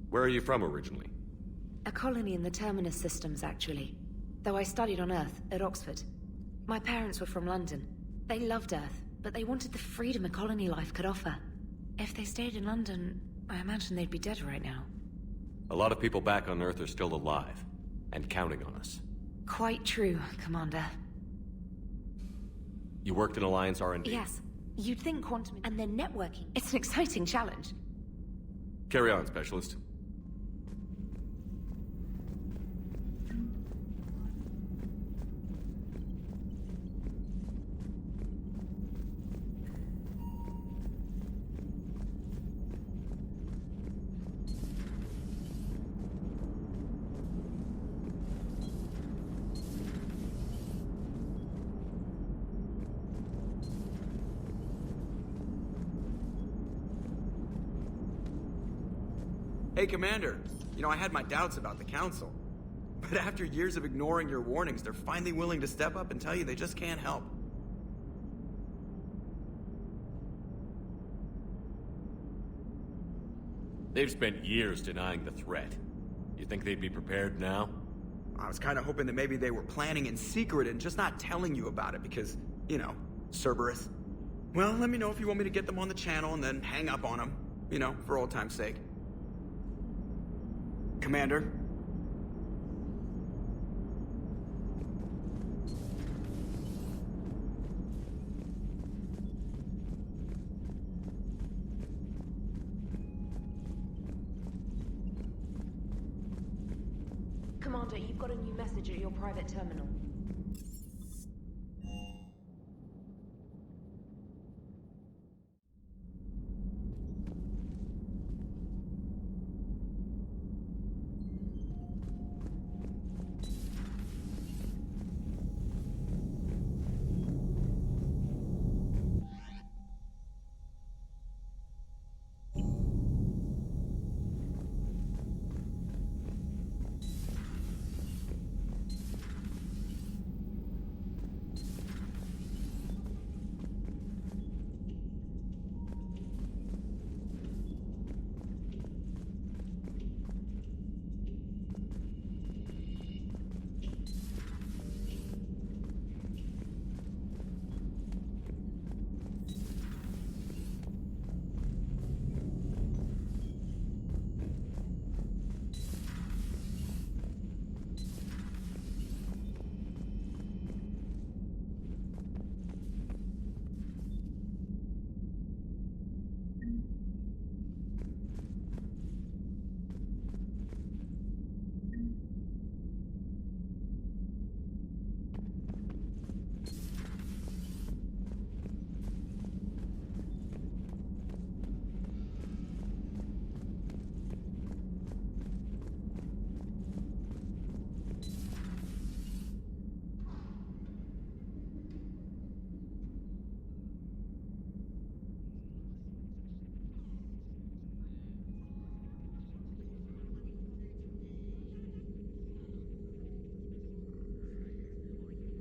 Where are you from originally? A colony in the Terminus systems, actually. Though I studied on Earth, at Oxford. My parents were from London. They loved Earth, but they wanted the freedom a colony life could offer. If they stayed in London, I imagine they'd be dead right now. A lot of people back on Earth are still alive, and counting on us. Quite true, Commander. You worked in Alliance R&D? Yes. You'd think quantum and then networking. It's an exciting challenge. Carry on, Specialist. Hey, Commander. You know, I had my doubts about the Council. But after years of ignoring your warnings, they're finally willing to step up and tell you they just can't help. They've spent years denying the threat. You think they'd be prepared now? I was kind of hoping that maybe they were planning in secret and just not telling you about it because, you know, Cerberus. Well, let me know if you want me to get them on the channel and then hang up on them. You know, for old time's sake. Commander? Commander, you've got a new message at your private terminal.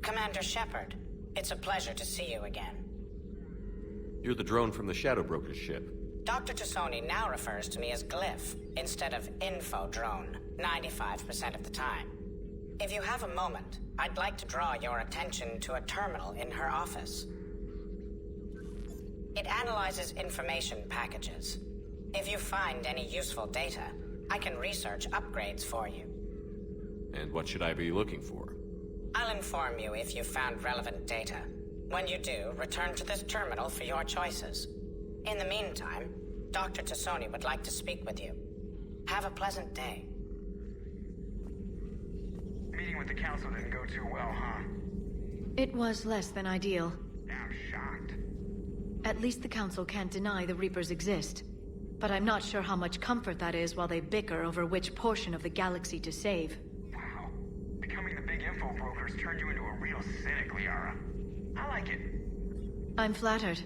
Commander Shepard, it's a pleasure to see you again. You're the drone from the Shadow Broker's ship. Dr. Tassoni now refers to me as Glyph instead of Info Drone, 95% of the time. If you have a moment, I'd like to draw your attention to a terminal in her office. It analyzes information packages. If you find any useful data, I can research upgrades for you. And what should I be looking for? I'll inform you if you've found relevant data. When you do, return to this terminal for your choices. In the meantime, Dr. Tassoni would like to speak with you. Have a pleasant day. Meeting with the council didn't go too well, huh? It was less than ideal. I'm shocked. At least the council can't deny the Reapers exist. But I'm not sure how much comfort that is while they bicker over which portion of the galaxy to save. Wow. Becoming the big info brokers turned you into a real cynic, Liara. I like it. I'm flattered.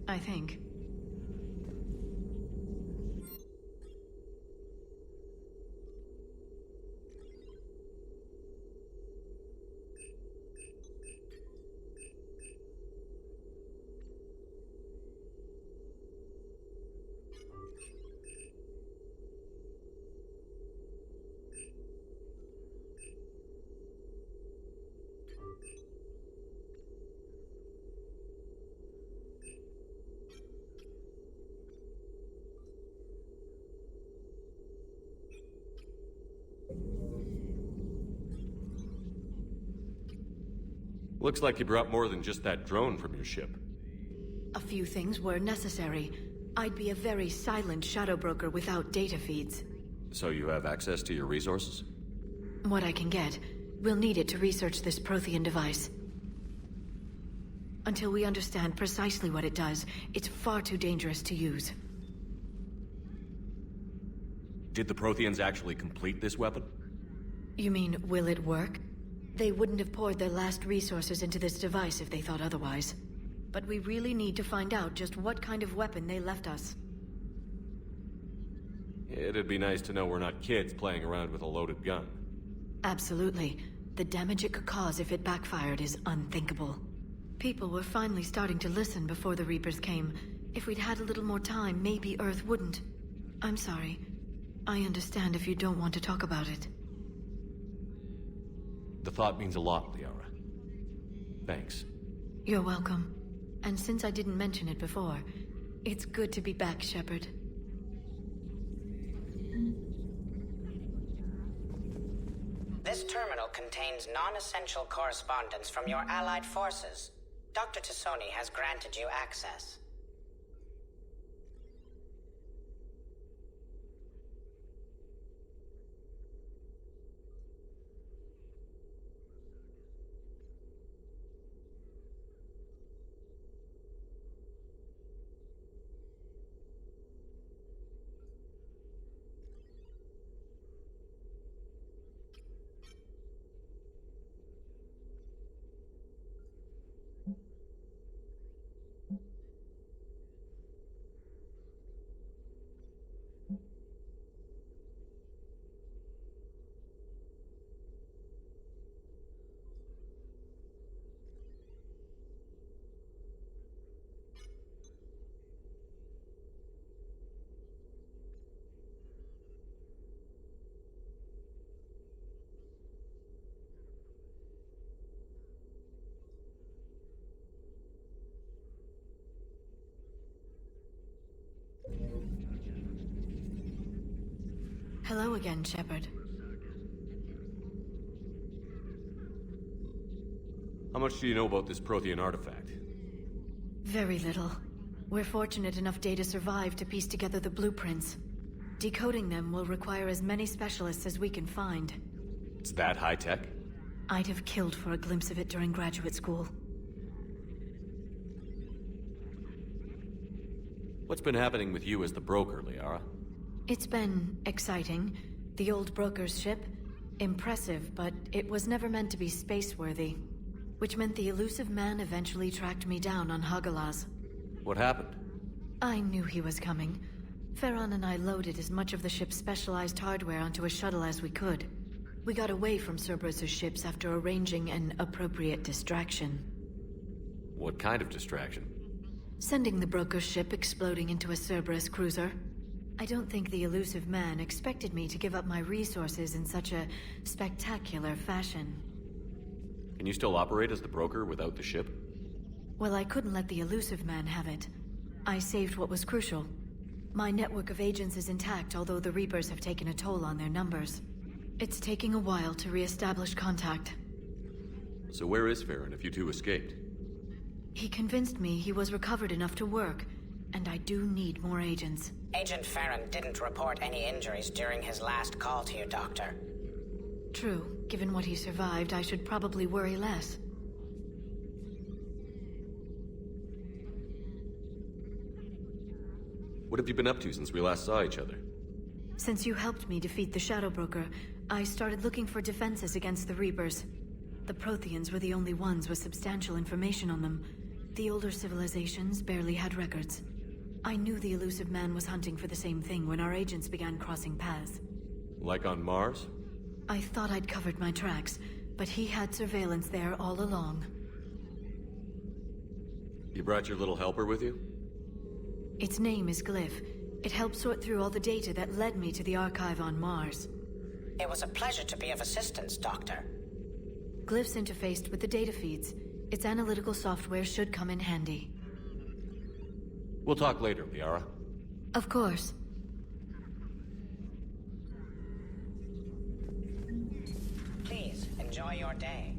I think. Looks like you brought more than just that drone from your ship. A few things were necessary. I'd be a very silent shadow broker without data feeds. So you have access to your resources? What I can get. We'll need it to research this Prothean device. Until we understand precisely what it does, it's far too dangerous to use. Did the Protheans actually complete this weapon? You mean, will it work? They wouldn't have poured their last resources into this device if they thought otherwise. But we really need to find out just what kind of weapon they left us. It'd be nice to know we're not kids playing around with a loaded gun. Absolutely. The damage it could cause if it backfired is unthinkable. People were finally starting to listen before the Reapers came. If we'd had a little more time, maybe Earth wouldn't. I'm sorry. I understand if you don't want to talk about it. The thought means a lot, Liara. Thanks. You're welcome. And since I didn't mention it before, it's good to be back, Shepard. This terminal contains non-essential correspondence from your allied forces. Dr. Tassoni has granted you access. Hello again, Shepard. How much do you know about this Prothean artifact? Very little. We're fortunate enough Data survived to piece together the blueprints. Decoding them will require as many specialists as we can find. It's that high-tech? I'd have killed for a glimpse of it during graduate school. What's been happening with you as the broker, Liara? It's been exciting. The old broker's ship? Impressive, but it was never meant to be space-worthy. Which meant the elusive man eventually tracked me down on Hagalaz. What happened? I knew he was coming. Farron and I loaded as much of the ship's specialized hardware onto a shuttle as we could. We got away from Cerberus' ships after arranging an appropriate distraction. What kind of distraction? Sending the broker's ship exploding into a Cerberus cruiser. I don't think the elusive man expected me to give up my resources in such a spectacular fashion. Can you still operate as the broker without the ship? Well, I couldn't let the elusive man have it. I saved what was crucial. My network of agents is intact, although the Reapers have taken a toll on their numbers. It's taking a while to re-establish contact. So where is Farron if you two escaped? He convinced me he was recovered enough to work, and I do need more agents. Agent Farron didn't report any injuries during his last call to you, Doctor. True. Given what he survived, I should probably worry less. What have you been up to since we last saw each other? Since you helped me defeat the Shadow Broker, I started looking for defenses against the Reapers. The Protheans were the only ones with substantial information on them. The older civilizations barely had records. I knew the elusive man was hunting for the same thing when our agents began crossing paths. Like on Mars? I thought I'd covered my tracks, but he had surveillance there all along. You brought your little helper with you? Its name is Glyph. It helped sort through all the data that led me to the archive on Mars. It was a pleasure to be of assistance, Doctor. Glyph's interfaced with the data feeds. Its analytical software should come in handy. We'll talk later, Liara. Of course. Please, enjoy your day.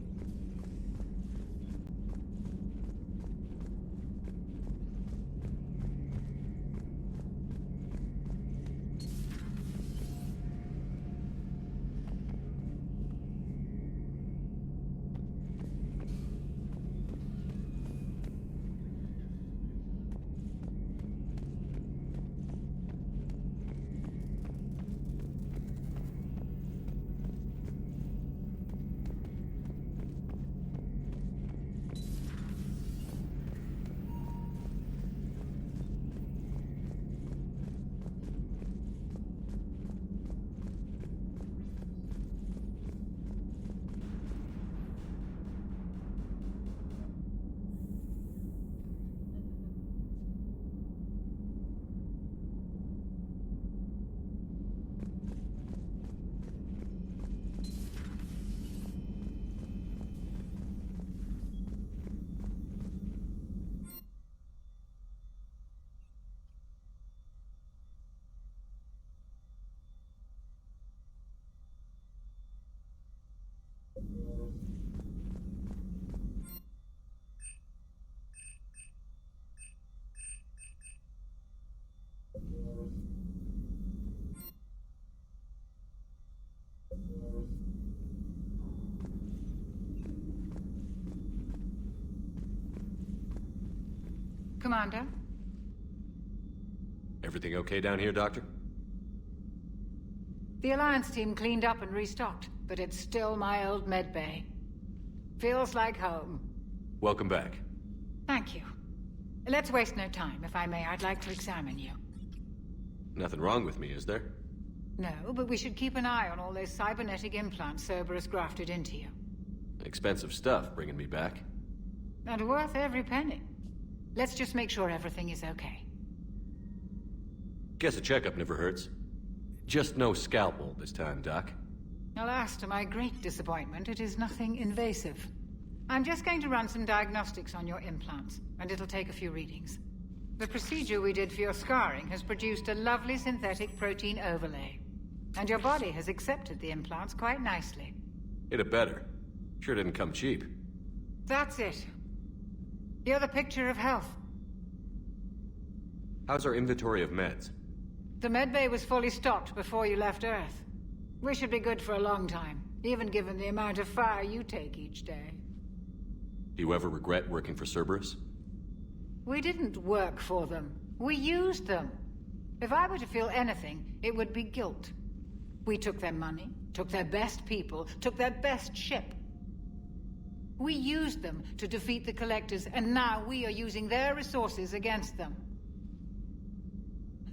Commander? Everything okay down here, Doctor? The Alliance team cleaned up and restocked, but it's still my old medbay. Feels like home. Welcome back. Thank you. Let's waste no time. If I may, I'd like to examine you. Nothing wrong with me, is there? No, but we should keep an eye on all those cybernetic implants Cerberus grafted into you. Expensive stuff bringing me back. And worth every penny. Let's just make sure everything is okay. Guess a checkup never hurts. Just no scalpel this time, Doc. Alas, to my great disappointment, it is nothing invasive. I'm just going to run some diagnostics on your implants, and it'll take a few readings. The procedure we did for your scarring has produced a lovely synthetic protein overlay. And your body has accepted the implants quite nicely. It had better. Sure didn't come cheap. That's it. You're the picture of health. How's our inventory of meds? The medbay was fully stocked before you left Earth. We should be good for a long time, even given the amount of fire you take each day. Do you ever regret working for Cerberus? We didn't work for them. We used them. If I were to feel anything, it would be guilt. We took their money, took their best people, took their best ship. We used them to defeat the Collectors, and now we are using their resources against them.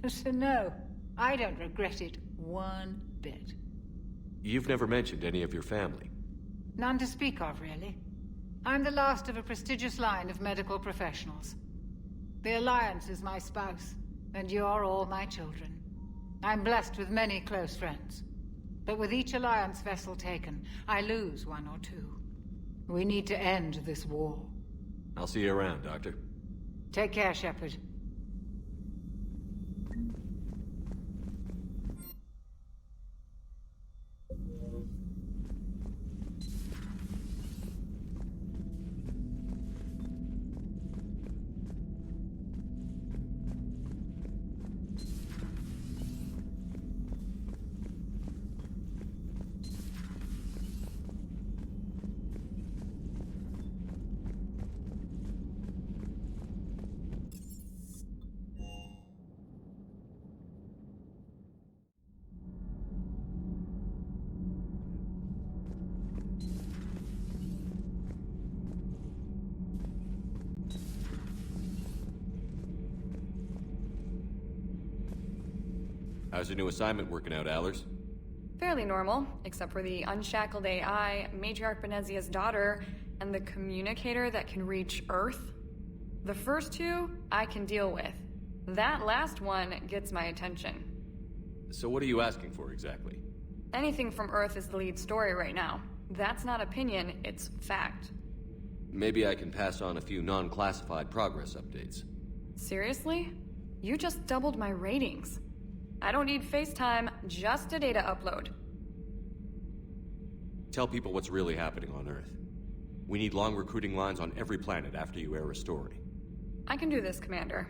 So no, I don't regret it one bit. You've never mentioned any of your family. None to speak of, really. I'm the last of a prestigious line of medical professionals. The Alliance is my spouse, and you're all my children. I'm blessed with many close friends. But with each Alliance vessel taken, I lose one or two. We need to end this war. I'll see you around, Doctor. Take care, Shepard. How's your new assignment working out, Allers? Fairly normal, except for the unshackled AI, Matriarch Benezia's daughter, and the communicator that can reach Earth. The first two, I can deal with. That last one gets my attention. So what are you asking for exactly? Anything from Earth is the lead story right now. That's not opinion, it's fact. Maybe I can pass on a few non-classified progress updates. Seriously? You just doubled my ratings. I don't need FaceTime, just a data upload. Tell people what's really happening on Earth. We need long recruiting lines on every planet after you air a story. I can do this, Commander.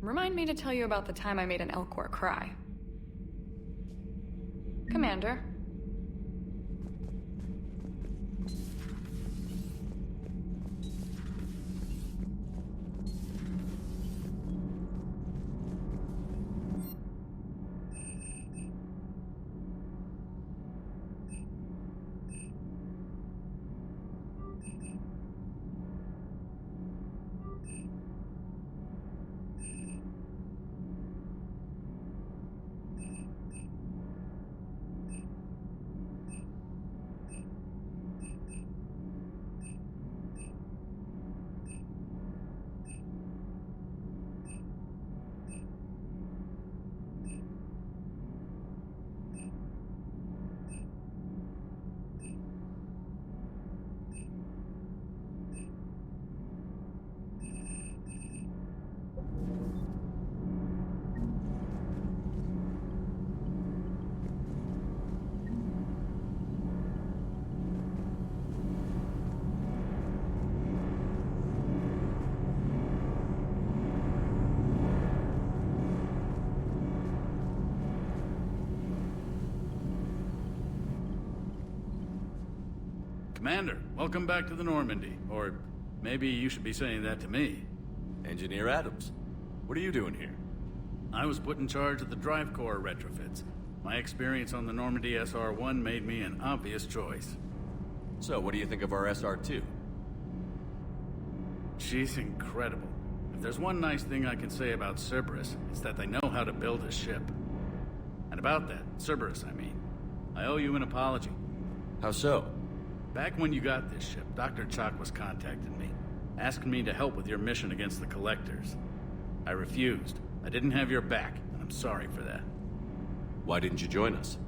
Remind me to tell you about the time I made an Elcor cry. Commander. Commander, welcome back to the Normandy. Or maybe you should be saying that to me. Engineer Adams, what are you doing here? I was put in charge of the drive core retrofits. My experience on the Normandy SR-1 made me an obvious choice. So, what do you think of our SR-2? She's incredible. If there's one nice thing I can say about Cerberus, it's that they know how to build a ship. And about that, Cerberus, I mean, I owe you an apology. How so? Back when you got this ship, Dr. Chalk was contacting me, asking me to help with your mission against the Collectors. I refused. I didn't have your back, and I'm sorry for that. Why didn't you join us?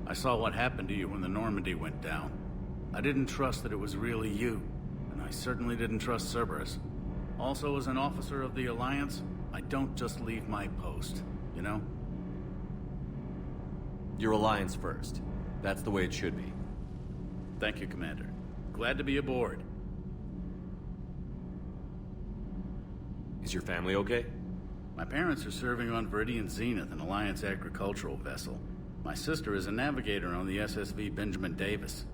I saw what happened to you when the Normandy went down. I didn't trust that it was really you, and I certainly didn't trust Cerberus. Also, as an officer of the Alliance, I don't just leave my post, you know? Your Alliance first. That's the way it should be. Thank you, Commander. Glad to be aboard. Is your family okay? My parents are serving on Viridian Zenith, an Alliance agricultural vessel. My sister is a navigator on the SSV Benjamin Davis.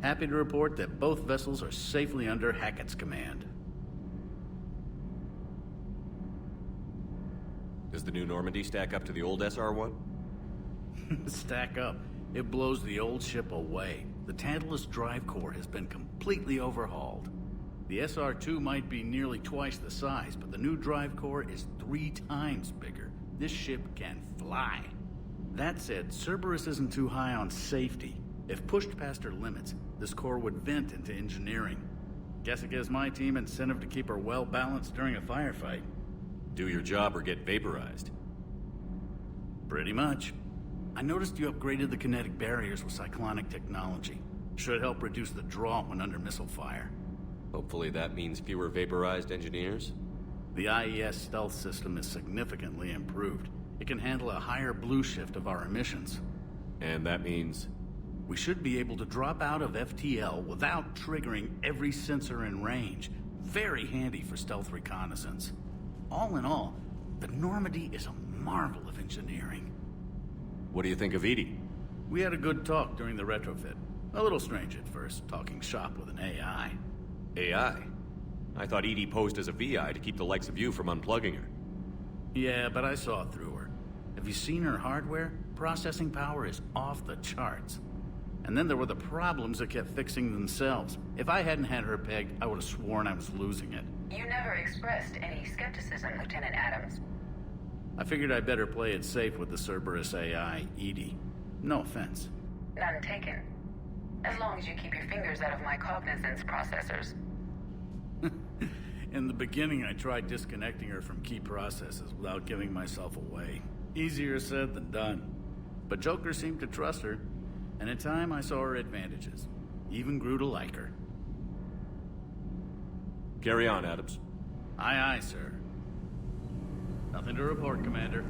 Happy to report that both vessels are safely under Hackett's command. Does the new Normandy stack up to the old SR-1? Stack up. It blows the old ship away. The Tantalus drive core has been completely overhauled. The SR-2 might be nearly twice the size, but the new drive core is 3 times bigger. This ship can fly. That said, Cerberus isn't too high on safety. If pushed past her limits, this core would vent into engineering. Guess it gives my team incentive to keep her well-balanced during a firefight. Do your job or get vaporized. Pretty much. I noticed you upgraded the kinetic barriers with cyclonic technology. Should help reduce the draw when under missile fire. Hopefully that means fewer vaporized engineers? The IES stealth system is significantly improved. It can handle a higher blue shift of our emissions. And that means? We should be able to drop out of FTL without triggering every sensor in range. Very handy for stealth reconnaissance. All in all, the Normandy is a marvel of engineering. What do you think of Edie? We had a good talk during the retrofit. A little strange at first, talking shop with an AI. AI? I thought Edie posed as a VI to keep the likes of you from unplugging her. Yeah, but I saw through her. Have you seen her hardware? Processing power is off the charts. And then there were the problems that kept fixing themselves. If I hadn't had her pegged, I would have sworn I was losing it. You never expressed any skepticism, Lieutenant Adams. I figured I'd better play it safe with the Cerberus AI, Edie. No offense. None taken. As long as you keep your fingers out of my cognizance processors. In the beginning, I tried disconnecting her from key processes without giving myself away. Easier said than done. But Joker seemed to trust her, and in time I saw her advantages. Even grew to like her. Carry on, Adams. Aye, aye, sir. Nothing to report, Commander.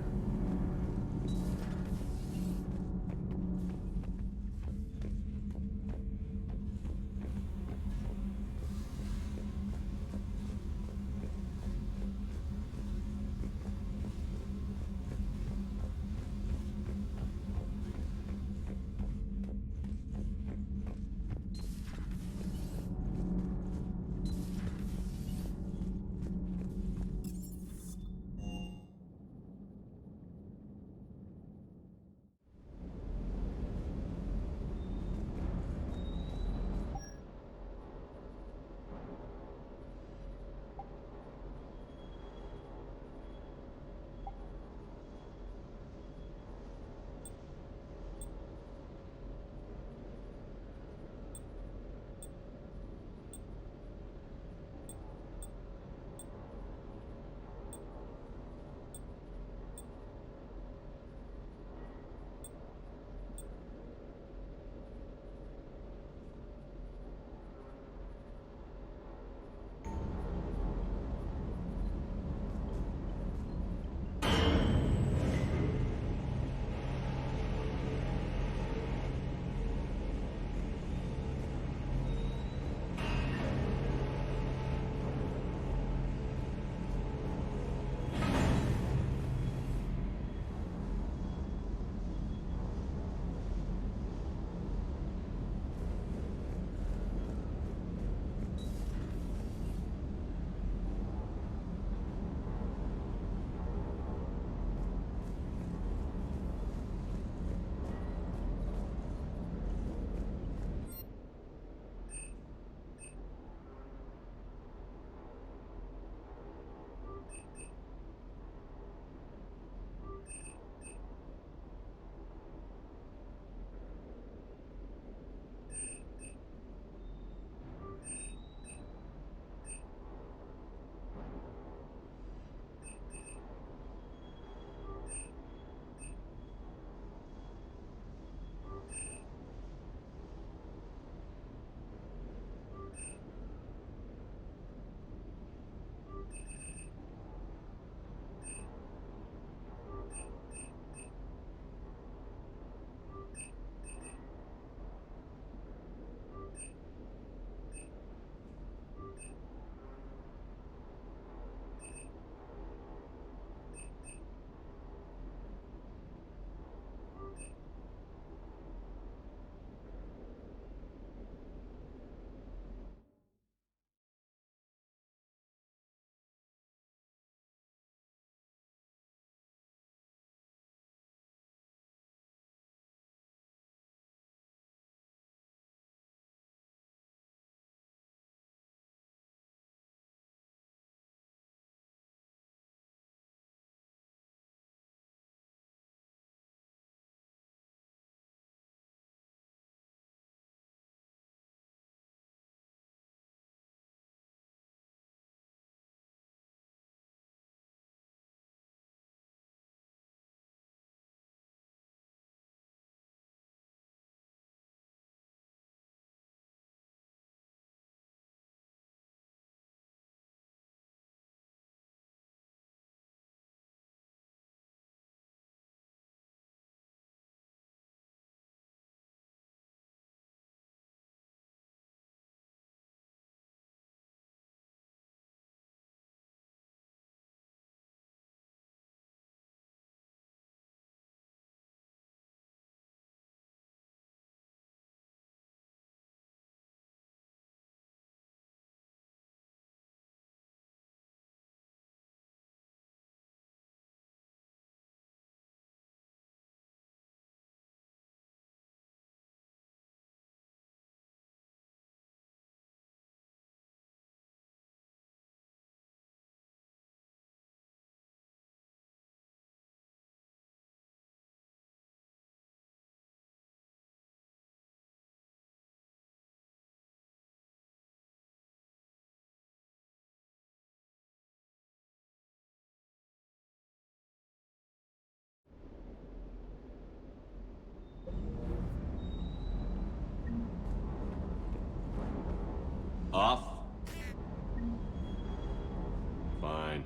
Off. Fine.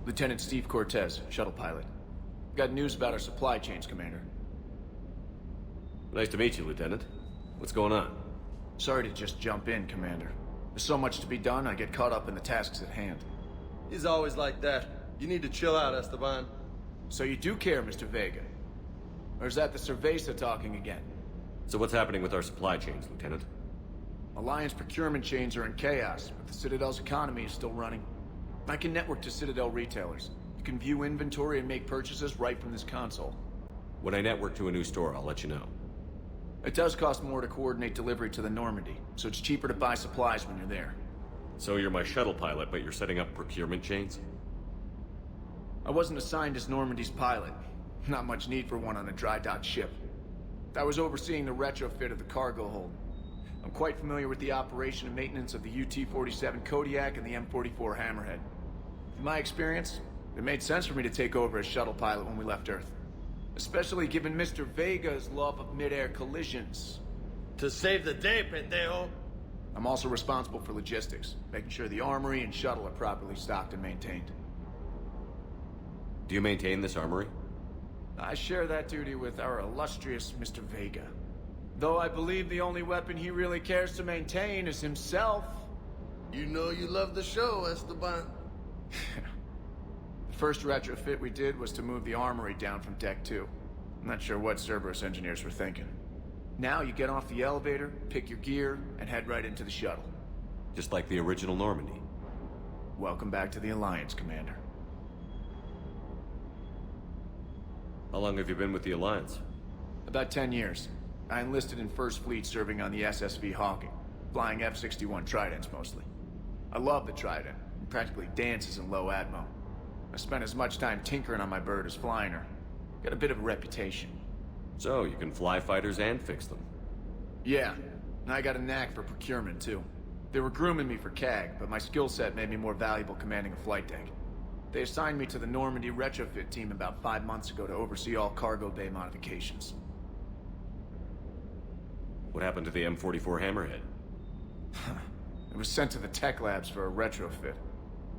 Lieutenant Steve Cortez, shuttle pilot. Got news about our supply chains, Commander. Nice to meet you, Lieutenant. What's going on? Sorry to just jump in, Commander. There's so much to be done, I get caught up in the tasks at hand. He's always like that. You need to chill out, Esteban. So you do care, Mr. Vega? Or is that the Cerveza talking again? So what's happening with our supply chains, Lieutenant? Alliance procurement chains are in chaos, but the Citadel's economy is still running. I can network to Citadel retailers. You can view inventory and make purchases right from this console. When I network to a new store, I'll let you know. It does cost more to coordinate delivery to the Normandy, so it's cheaper to buy supplies when you're there. So you're my shuttle pilot, but you're setting up procurement chains? I wasn't assigned as Normandy's pilot. Not much need for one on a dry dock ship. I was overseeing the retrofit of the cargo hold. I'm quite familiar with the operation and maintenance of the UT-47 Kodiak and the M44 Hammerhead. In my experience, it made sense for me to take over as shuttle pilot when we left Earth. Especially given Mr. Vega's love of mid-air collisions. To save the day, pendejo! I'm also responsible for logistics, making sure the armory and shuttle are properly stocked and maintained. Do you maintain this armory? I share that duty with our illustrious Mr. Vega. Though I believe the only weapon he really cares to maintain is himself. You know you love the show, Esteban. The first retrofit we did was to move the armory down from Deck 2. I'm not sure what Cerberus engineers were thinking. Now you get off the elevator, pick your gear, and head right into the shuttle. Just like the original Normandy. Welcome back to the Alliance, Commander. How long have you been with the Alliance? About 10 years. I enlisted in First Fleet serving on the SSV Hawking, flying F-61 Tridents mostly. I love the Trident. It practically dances in low atmo. I spent as much time tinkering on my bird as flying her. Got a bit of a reputation. So, you can fly fighters and fix them? Yeah, and I got a knack for procurement too. They were grooming me for CAG, but my skill set made me more valuable commanding a flight deck. They assigned me to the Normandy retrofit team about 5 months ago to oversee all cargo bay modifications. What happened to the M44 Hammerhead? It was sent to the tech labs for a retrofit.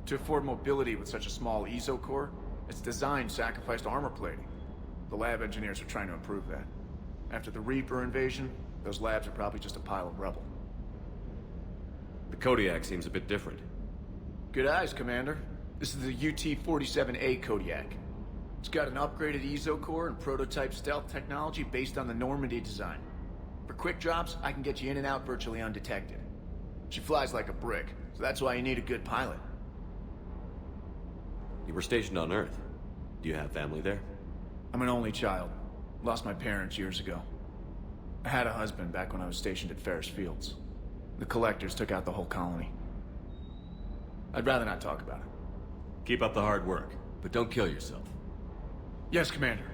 To afford mobility with such a small ESO core, its design sacrificed armor plating. The lab engineers are trying to improve that. After the Reaper invasion, those labs are probably just a pile of rubble. The Kodiak seems a bit different. Good eyes, Commander. This is the UT-47A Kodiak. It's got an upgraded ESO core and prototype stealth technology based on the Normandy design. For quick drops, I can get you in and out virtually undetected. She flies like a brick, so that's why you need a good pilot. You were stationed on Earth. Do you have family there? I'm an only child. Lost my parents years ago. I had a husband back when I was stationed at Ferris Fields. The collectors took out the whole colony. I'd rather not talk about it. Keep up the hard work, but don't kill yourself. Yes, Commander.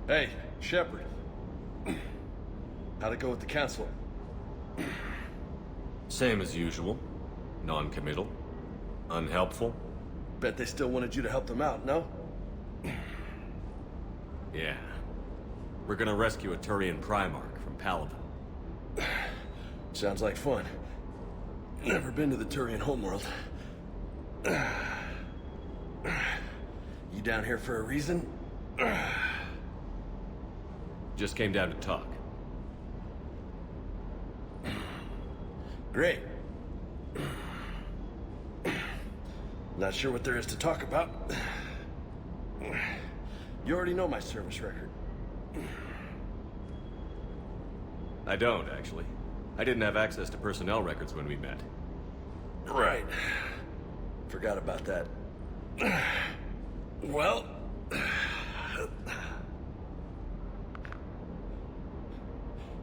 Hey, Shepard. How'd it go with the council? Same as usual. Non-committal. Unhelpful. Bet they still wanted you to help them out, no? Yeah. We're gonna rescue a Turian Primarch from Paladin. Sounds like fun. Never been to the Turian homeworld. You down here for a reason? Just came down to talk. Great. Not sure what there is to talk about. You already know my service record. I don't, actually. I didn't have access to personnel records when we met. Right. Forgot about that. Well...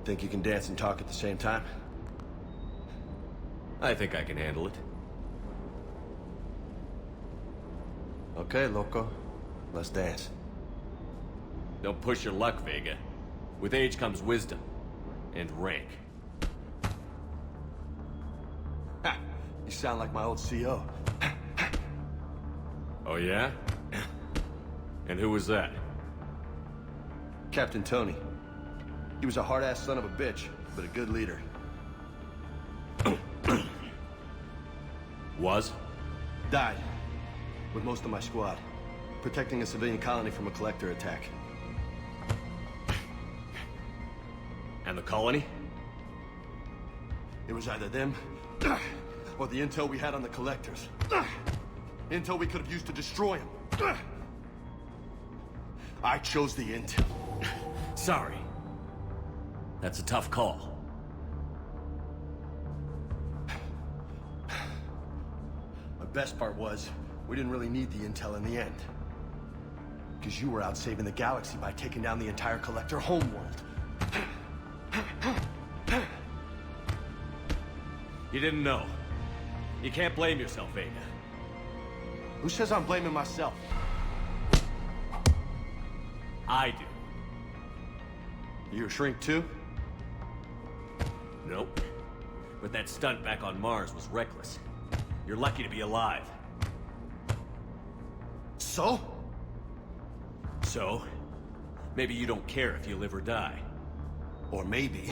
Think you can dance and talk at the same time? I think I can handle it. Okay, loco. Let's dance. Don't push your luck, Vega. With age comes wisdom. And rank. Ha! You sound like my old CO. Oh yeah? And who was that? Captain Tony. He was a hard-ass son of a bitch, but a good leader. Was? Died. With most of my squad. Protecting a civilian colony from a collector attack. And the colony? It was either them, or the intel we had on the collectors. Intel we could have used to destroy them. I chose the intel. Sorry. That's a tough call. The best part was, we didn't really need the intel in the end. Because you were out saving the galaxy by taking down the entire collector homeworld. You didn't know. You can't blame yourself, Vega. Who says I'm blaming myself? I do. You a shrink too? Nope. But that stunt back on Mars was reckless. You're lucky to be alive. So? So? Maybe you don't care if you live or die. Or maybe...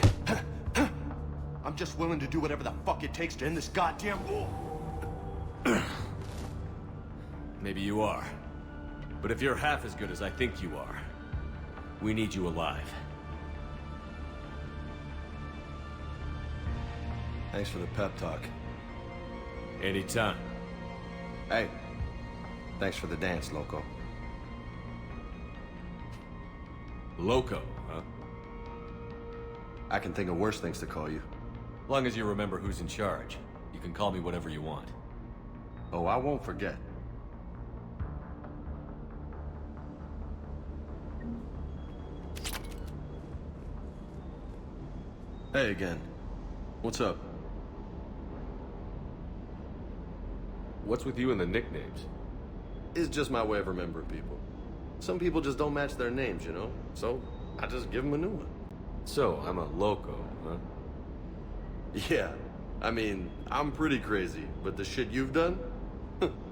I'm just willing to do whatever the fuck it takes to end this goddamn war. Maybe you are. But if you're half as good as I think you are, we need you alive. Thanks for the pep talk. Anytime. Hey, thanks for the dance, Loco. Loco, huh? I can think of worse things to call you. Long as you remember who's in charge, you can call me whatever you want. Oh, I won't forget. Hey again. What's up? What's with you and the nicknames? It's just my way of remembering people. Some people just don't match their names, you know? So, I just give them a new one. So, I'm a loco, huh? Yeah. I mean, I'm pretty crazy, but the shit you've done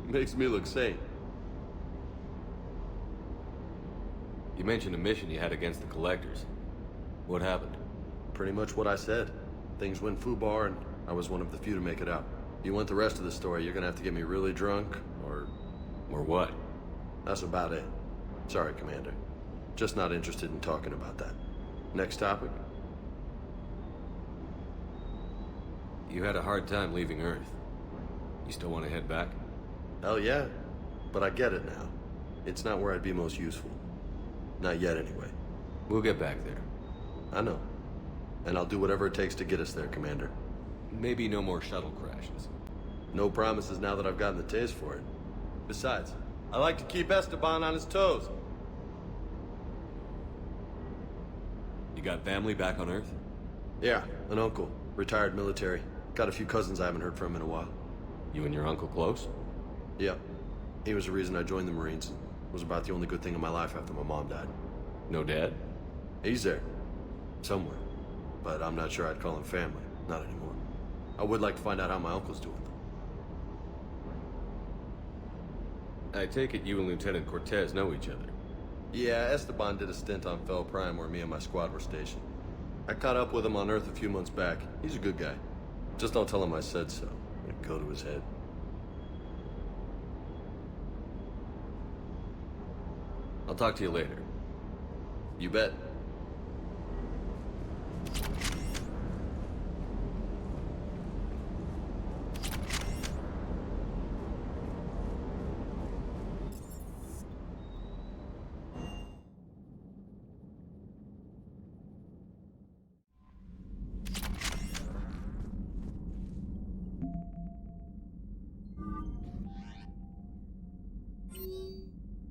makes me look sane. You mentioned a mission you had against the Collectors. What happened? Pretty much what I said. Things went foobar, and I was one of the few to make it out. If you want the rest of the story, you're gonna have to get me really drunk, or... Or what? That's about it. Sorry, Commander. Just not interested in talking about that. Next topic? You had a hard time leaving Earth. You still want to head back? Hell yeah. But I get it now. It's not where I'd be most useful. Not yet, anyway. We'll get back there. I know. And I'll do whatever it takes to get us there, Commander. Maybe no more shuttle crashes. No promises now that I've gotten the taste for it. Besides, I like to keep Esteban on his toes. You got family back on Earth? Yeah, an uncle. Retired military. Got a few cousins I haven't heard from in a while. You and your uncle close? Yep. He was the reason I joined the Marines. It was about the only good thing in my life after my mom died. No dad? He's there. Somewhere. But I'm not sure I'd call him family. Not anymore. I would like to find out how my uncle's doing, though. I take it you and Lieutenant Cortez know each other. Yeah, Esteban did a stint on Fel Prime where me and my squad were stationed. I caught up with him on Earth a few months back. He's a good guy. Just don't tell him I said so. It'd go to his head. I'll talk to you later. You bet.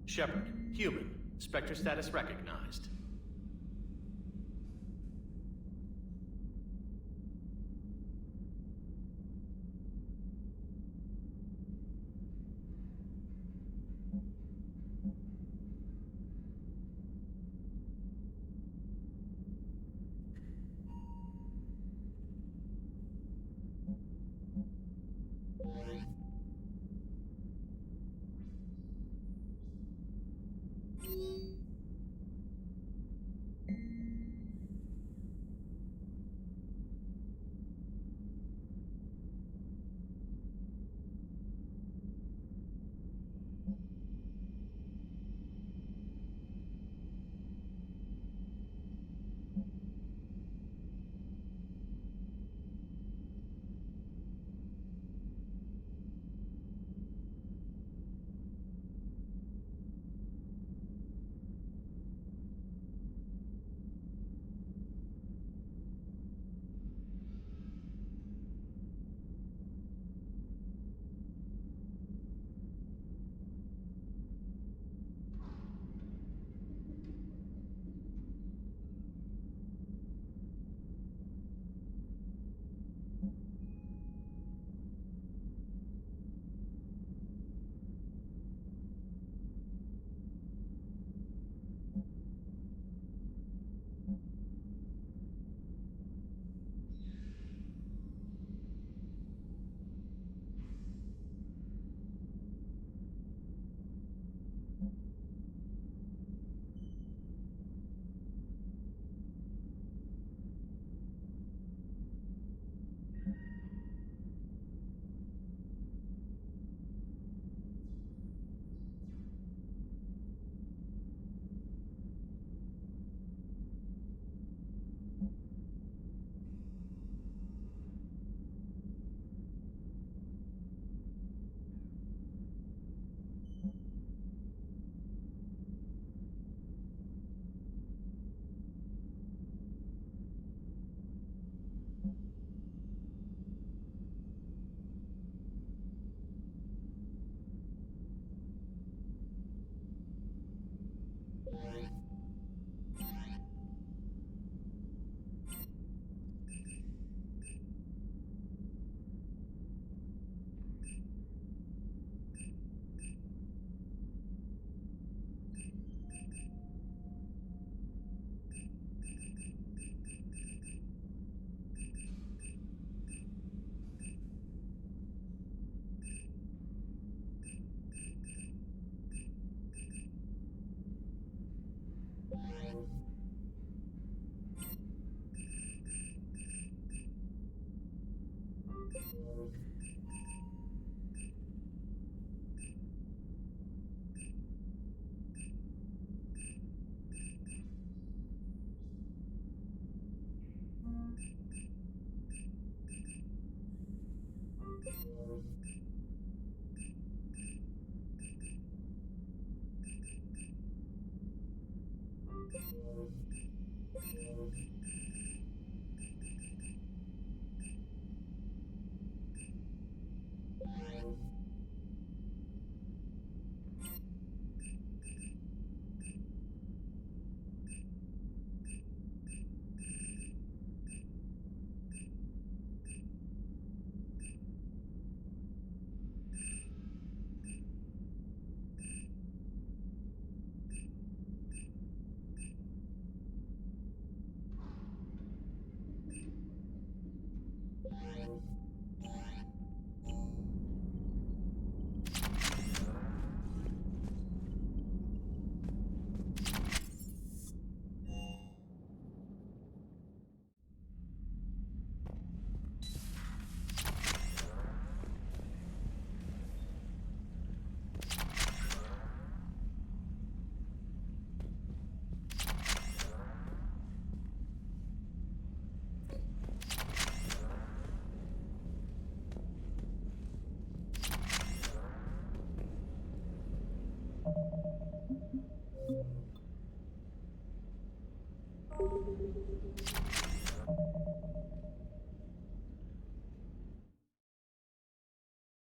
Shepard, human. Spectre status recognized.